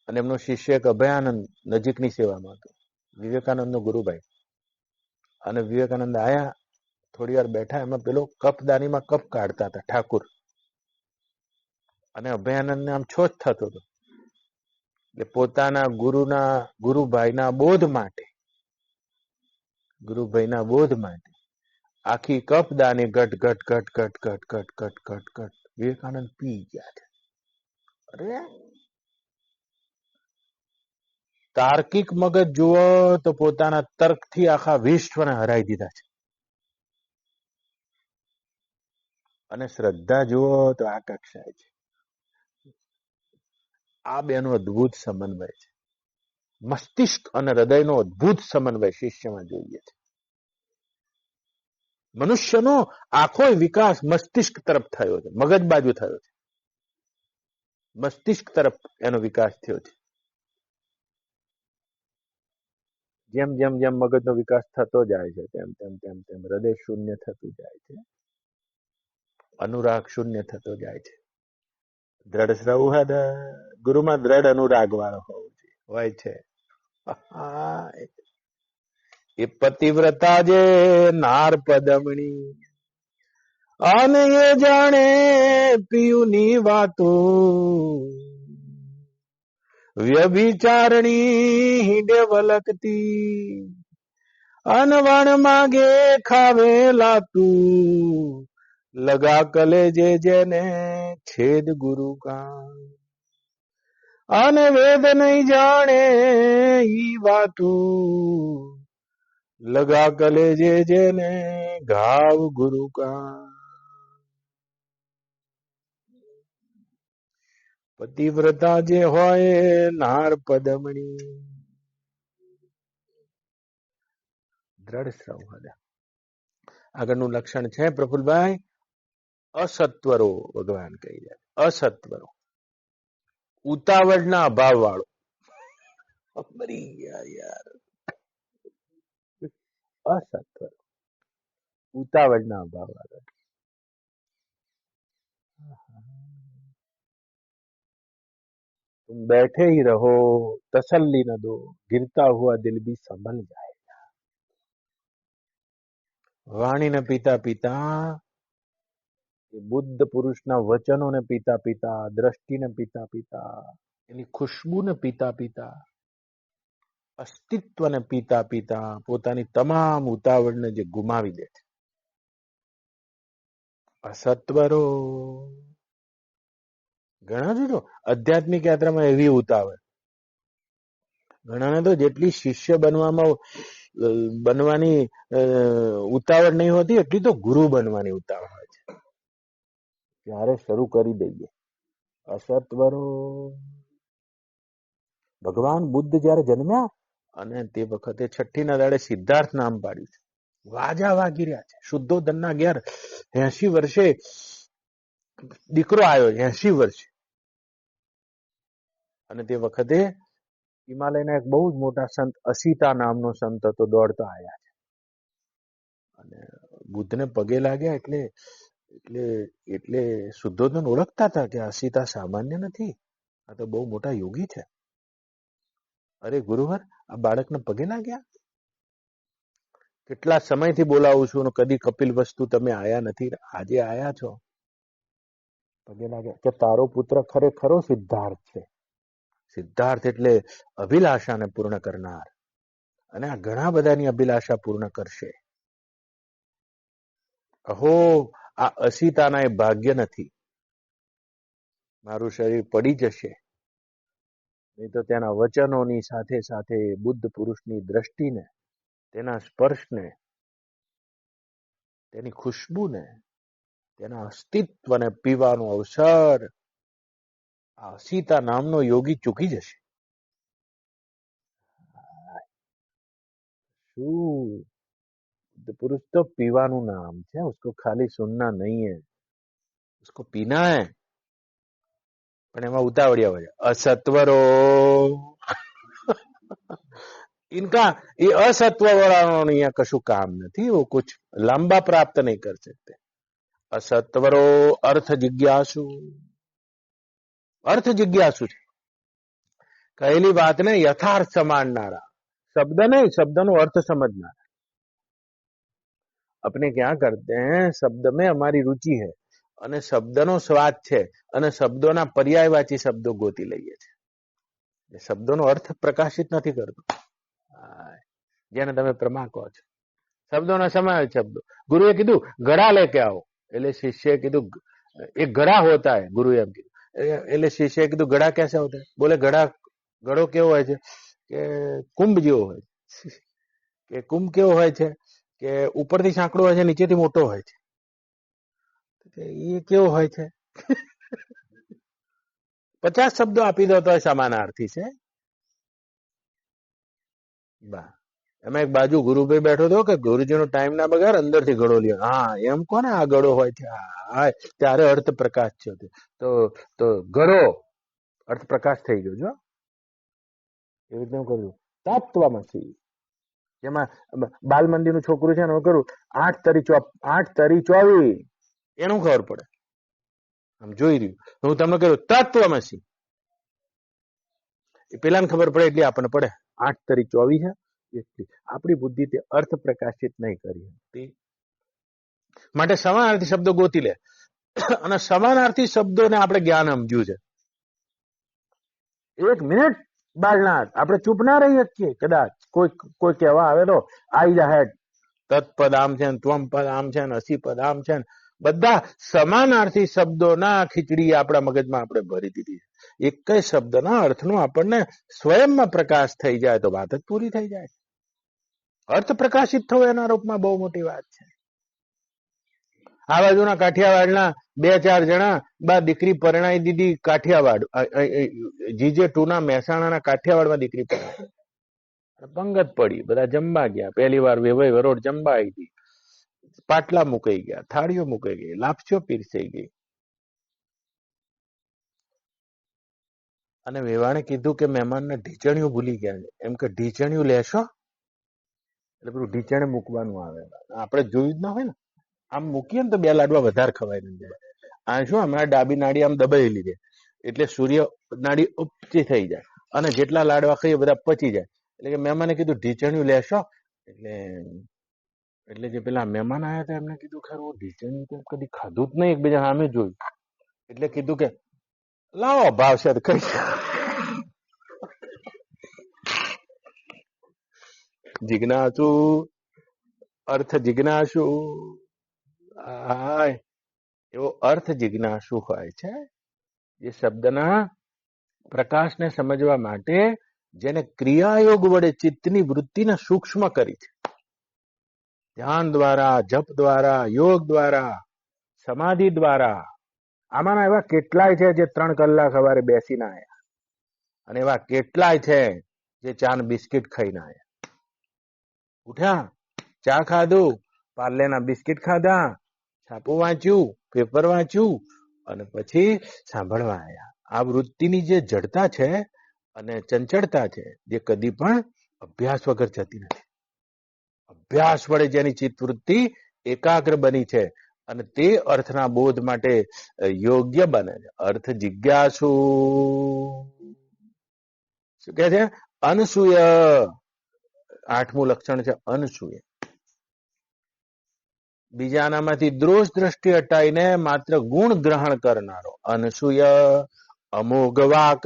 S1: અને એમનો શિષ્ય એક અભયાનંદ નજીકની સેવામાં હતો, વિવેકાનંદનો ગુરુભાઈ. અને વિવેકાનંદ આયા, થોડી વાર બેઠા, એમાં પેલો કપદાનીમાં કપ કાઢતા હતા ઠાકુર, અને અભયાનંદને આમ છોછ થતો હતો. એટલે પોતાના ગુરુભાઈના બોધ માટે આખી કપદાની ઘટ ઘટ ઘટ ઘટ ઘટ ઘટ ઘટ ઘટ ઘટ વિવેકાનંદ પી ગયા છે. અરે તાર્કિક મગજ જુઓ તો પોતાના તર્કથી આખા વિશ્વને હરાઈ દીધા છે, અને શ્રદ્ધા જુઓ તો આ કક્ષાએ છે. આ બેનો અદ્ભુત સમન્વય છે. મસ્તિષ્ક અને હૃદયનો અદ્ભુત સમન્વય શિષ્યમાં જોઈએ છે. મનુષ્યનો આખો વિકાસ મસ્તિષ્ક તરફ થયો છે, મગજ બાજુ થયો છે. મસ્તિષ્ક તરફ એનો વિકાસ થયો છે. જેમ જેમ જેમ મગજનો વિકાસ થતો જાય છે તેમ તેમ તેમ તેમ હૃદય શૂન્ય થતું જાય છે, અનુરાગ શૂન્ય થતો જાય છે. દ્રઢ સૌહદ, ગુરુમાં દ્રઢ અનુરાગ વાળો હોય છે. એ પતિવ્રતા જે નાર પદમણી અને એ જાણે પિયુની વાતો, વ્યભિચારણી હિંડે વલકતી, અનવણ માગે ખાવે લાતું, લગા કલેજે જેને છેદ ગુરુ કા, અને વેદ નહીં જાણે ઈ વાતું, લગા કલેજે જેને ઘાવ ગુરુ કા. પતિવ્રતા જે હોય નાર પદમણી, દ્રઢ સંવાદ. આગળનું લક્ષણ છે પ્રફુલભાઈ, અસત્વરો. ભગવાન કહી જાય અસત્વરો, ઉતાવળના અભાવ વાળો. મરી ગયા યાર. असत्वर, उतावळना अभाव वाला. तुम बैठे ही रहो, तसल्ली न दो, गिरता हुआ दिल भी संभल जाएगा. वाणी ने पीता पीता, बुद्ध पुरुषना वचनो ने पीता पीता, दृष्टि ने पीता पीता, એની ખુશ્બુને પીતા પીતા, અસ્તિત્વને પીતા પીતા પોતાની તમામ ઉતાવળને જે ગુમાવી દે છે. અસત્વરો. ઘણા જોજો આધ્યાત્મિક યાત્રામાં એવી ઉતાવળ, ઘણાને તો જેટલી શિષ્ય બનવાની ઉતાવળ નહીં હોતી એટલી તો ગુરુ બનવાની ઉતાવળ હોય છે. ત્યારે શરૂ કરી દઈએ. અસત્વરો. ભગવાન બુદ્ધ જયારે જન્મ્યા અને તે વખતે છઠ્ઠી ના દાડે સિદ્ધાર્થ નામ પાડ્યું છે. વાજા વાગી રહ્યા છે. શુદ્ધોધનના 80 વર્ષે દીકરો આવ્યો, 80 વર્ષે. અને તે વખતે હિમાલયના એક બહુ જ મોટા સંત અસીતા નામનો સંત હતો, દોડતા આવ્યા છે અને બુદ્ધને પગે લાગ્યા. એટલે શુદ્ધોધન ઓળખતા હતા કે અસીતા સામાન્ય નથી, આ તો બહુ મોટા યોગી છે. અરે ગુરુવર, આ બાળકને પગે લાગ્યા? કેટલા સમયથી બોલાવું છું, કદી કપિલ વસ્તુ તમે આયા નથી, આજે આયા છો. પગે લાગ્યા કે તારો પુત્ર ખરેખરો સિદ્ધાર્થ છે. સિદ્ધાર્થ એટલે અભિલાષાને પૂર્ણ કરનાર, અને આ ઘણા બધાની અભિલાષા પૂર્ણ કરશે. અહો, આ અસીતાના એ ભાગ્ય નથી. મારું શરીર પડી જશે, નહીં તો તેના વચનોની સાથે સાથે બુદ્ધ પુરુષની દ્રષ્ટિને, તેના સ્પર્શને, તેની ખુશ્બુને, તેના અસ્તિત્વને પીવાનો અવસર આ સીતા નામનો યોગી ચૂકી જશે. શું પુરુષ તો પીવાનું નામ છે, उसको खाली सुनना नहीं है, उसको पीना है. પણ એમાં ઉતાવળિયા હોય અસત્વરો. इनका ये असत्व वालों यहाँ कशु काम नहीं, वो कुछ लंबा प्राप्त नहीं कर सकते. असत्वरो अर्थ जिज्ञासु. अर्थ जिज्ञासु છે. કહેલી વાતને યથાર્થ સમજનારા, शब्द नहीं, शब्द નો अर्थ समझना. अपने क्या करते हैं, शब्द में हमारी रुचि है અને શબ્દનો સ્વાદ છે અને શબ્દોના પર્યાયવાચી શબ્દો ગોતી લઈએ છે. શબ્દોનો અર્થ પ્રકાશિત નથી કરતો, જેને તમે પ્રમા કહો છો. શબ્દોનો સમાવેશ શબ્દો. ગુરુએ કીધું ઘડા લેકે આવો, એટલે શિષ્યએ કીધું એક ઘડા હોતા હૈ. ગુરુએ એમ કીધું, એટલે શિષ્યએ કીધું ઘડા કેસે હોતા હૈ? બોલે ઘડો કેવો હોય છે કે કુંભ જેવો હોય છે. કે કુંભ કેવો હોય છે કે ઉપરથી સાંકડો હોય છે, નીચેથી મોટો હોય છે. એ કેવો હોય છે? 50 શબ્દો આપી દો તો સમાનાર્થી છે. એમાં એક બાજુ ગુરુભાઈ બેઠો હતો કે ગુરુજીનો ટાઈમ ના બગાડ, અંદરથી ગળો લ્યો. હા, એમ કોને આ ગળો હોય છે? ત્યારે અર્થ પ્રકાશ છે. તો ગળો અર્થ પ્રકાશ થઈ ગયો. જો એવી રીતે કરું તત્વમસી. જેમાં બાલ મંદિરનું છોકરું છે ને, કરું 8 તરી 24, એનું ખબર પડે. આમ જોઈ રહ્યું હું તમને કહ્યું તત્વમસી, એ પેલાને ખબર પડે એટલે આપણને પડે. 8 તરી 24 છે. આપણી બુદ્ધિ તે અર્થ પ્રકાશિત નહીં કરી. માટે સમાનાર્થી શબ્દો ગોતી લે અને સમાનાર્થી શબ્દોને આપણે જ્ઞાન સમજ્યું છે. 1 મિનિટ બાળનાથ આપણે ચૂપ ના રહી શકીએ. કદાચ કોઈ કહેવા આવે તો આઈ જાય તત્પદ આમ છે ને ત્વમ પદ આમ છે ને અસી પદ આમ છે ને બધા સમાનાર્થી શબ્દોના ખીચડી આપણા મગજમાં આપણે ભરી દીધી. એક જ શબ્દના અર્થનો આપણને સ્વયંમાં પ્રકાશ થઈ જાય તો વાત જ પૂરી થઈ જાય. અર્થ પ્રકાશિત થવો એના રૂપમાં બહુ મોટી વાત છે. આ બાજુના કાઠિયાવાડના 2-4 જણા બા દીકરી પરણાઈ દીધી. કાઠિયાવાડ GJ2 ના મહેસાણાના કાઠિયાવાડમાં દીકરી પરણાઈ, પંગત પડી, બધા જમવા ગયા. પહેલી વાર વેવાઈ વરોડ જમવા આવી હતી. પાટલા મુકાઈ ગયા, થાળીઓ મુકાઈ ગઈ, લાપસીઓ પીરસાઈ ગઈ. અને વેવાણે કીધું કે મહેમાનને ઢીચણીઓ ભૂલી ગયા છે. એમ કે ઢીચણીઓ લેશો? એટલે પેલું ઢીચણે મૂકવાનું આવે. આપણે જોયું જ ના હોય ને, આમ મૂકીએ ને તો 2 લાડવા વધારે ખવાય નહીં. આ શું હમણાં ડાબી નાડી આમ દબાઈ લીધે એટલે સૂર્ય નાડી ઉપચી થઈ જાય અને જેટલા લાડવા ખાઈએ બધા પચી જાય. એટલે કે મહેમાને કીધું ઢીચણીઓ લેશો? એટલે જે પેલા મહેમાન આવ્યા હતા એમને કીધું ખરું ઢીચણીઓ તો કદી ખાધું જ નહીં, એકબીજા સામે જોયું. એટલે કીધું કે લાવો ભાવશે તો કઈ. જિજ્ઞાસુ અર્થ જિજ્ઞાસુ, એવો અર્થ જિજ્ઞાસુ હોય છે જે શબ્દના પ્રકાશને સમજવા માટે જેને ક્રિયાયોગ વડે ચિત્તની વૃત્તિને સૂક્ષ્મ કરી છે. ધ્યાન દ્વારા, જપ દ્વારા, યોગ દ્વારા, સમાધિ દ્વારા. આમાંના એવા કેટલાય છે જે 3 કલાક સવારે બેસીને આવ્યા અને એવા કેટલાય છે જે 4 બિસ્કિટ ખાઈને આવ્યા. ઉઠ્યા, ચા ખાધું, પાર્લેના બિસ્કિટ ખાધા, છાપું વાંચ્યું, પેપર વાંચ્યું અને પછી સાંભળવા આવ્યા. આ વૃત્તિની જે જડતા છે અને ચંચળતા છે જે કદી પણ અભ્યાસ વગર જતી નથી. અભ્યાસ વડે જેની ચિત્તવૃત્તિ એકાગ્ર બની છે અને તે અર્થના બોધ માટે યોગ્ય બને છે. અર્થ જિજ્ઞાસુ. શું કહે છે? અનસૂય. 8મું લક્ષણ છે અનસૂય. બીજાનામાંથી દોષ દ્રષ્ટિ હટાઈને માત્ર ગુણ ગ્રહણ કરનારો અનસૂય. અમોઘ વાક.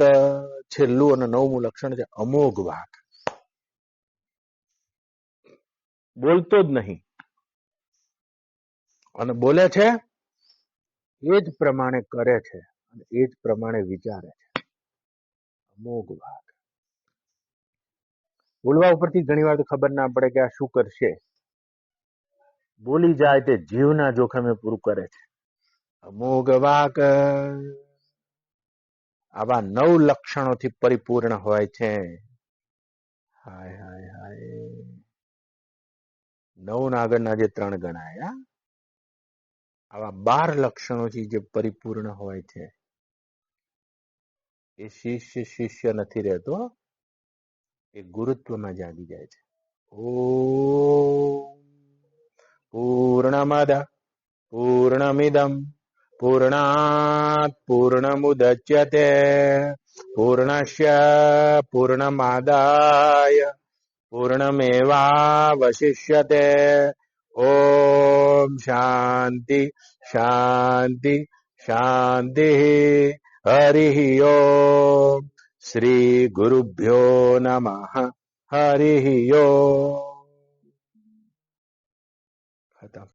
S1: છેલ્લું અને 9મું લક્ષણ છે અમોઘ વાક. બોલતો જ નહીં અને બોલે છે એ જ પ્રમાણે કરે છે અને એ જ પ્રમાણે વિચારે છે. અમોઘ વાક. બોલવા ઉપરથી ઘણી વાર તો ખબર ના પડે કે આ શું કરશે. બોલી જાય તે જીવના જોખમે પૂરું કરે છે. અમોઘ વાક. આવા 9 લક્ષણોથી પરિપૂર્ણ હોય છે. હાય હાય હાય. 9 ના આગળના જે 3 ગણાયા આવા 12 લક્ષણોથી જે પરિપૂર્ણ હોય છે એ શિષ્ય નથી રહેતો, એ ગુરુત્વમાં જાગી જાય છે. ઓમ પૂર્ણમદ પૂર્ણમિદમ પૂર્ણાત પૂર્ણમુદચ્યતે પૂર્ણસ્ય પૂર્ણમાદાય પૂર્ણમેવાવશિષ્યતે. ઓમ શાંતિ શાંતિ શાંતિ. હરિ ઓમ. શ્રી ગુરુભ્યો નમઃ. હરિ ઓમ.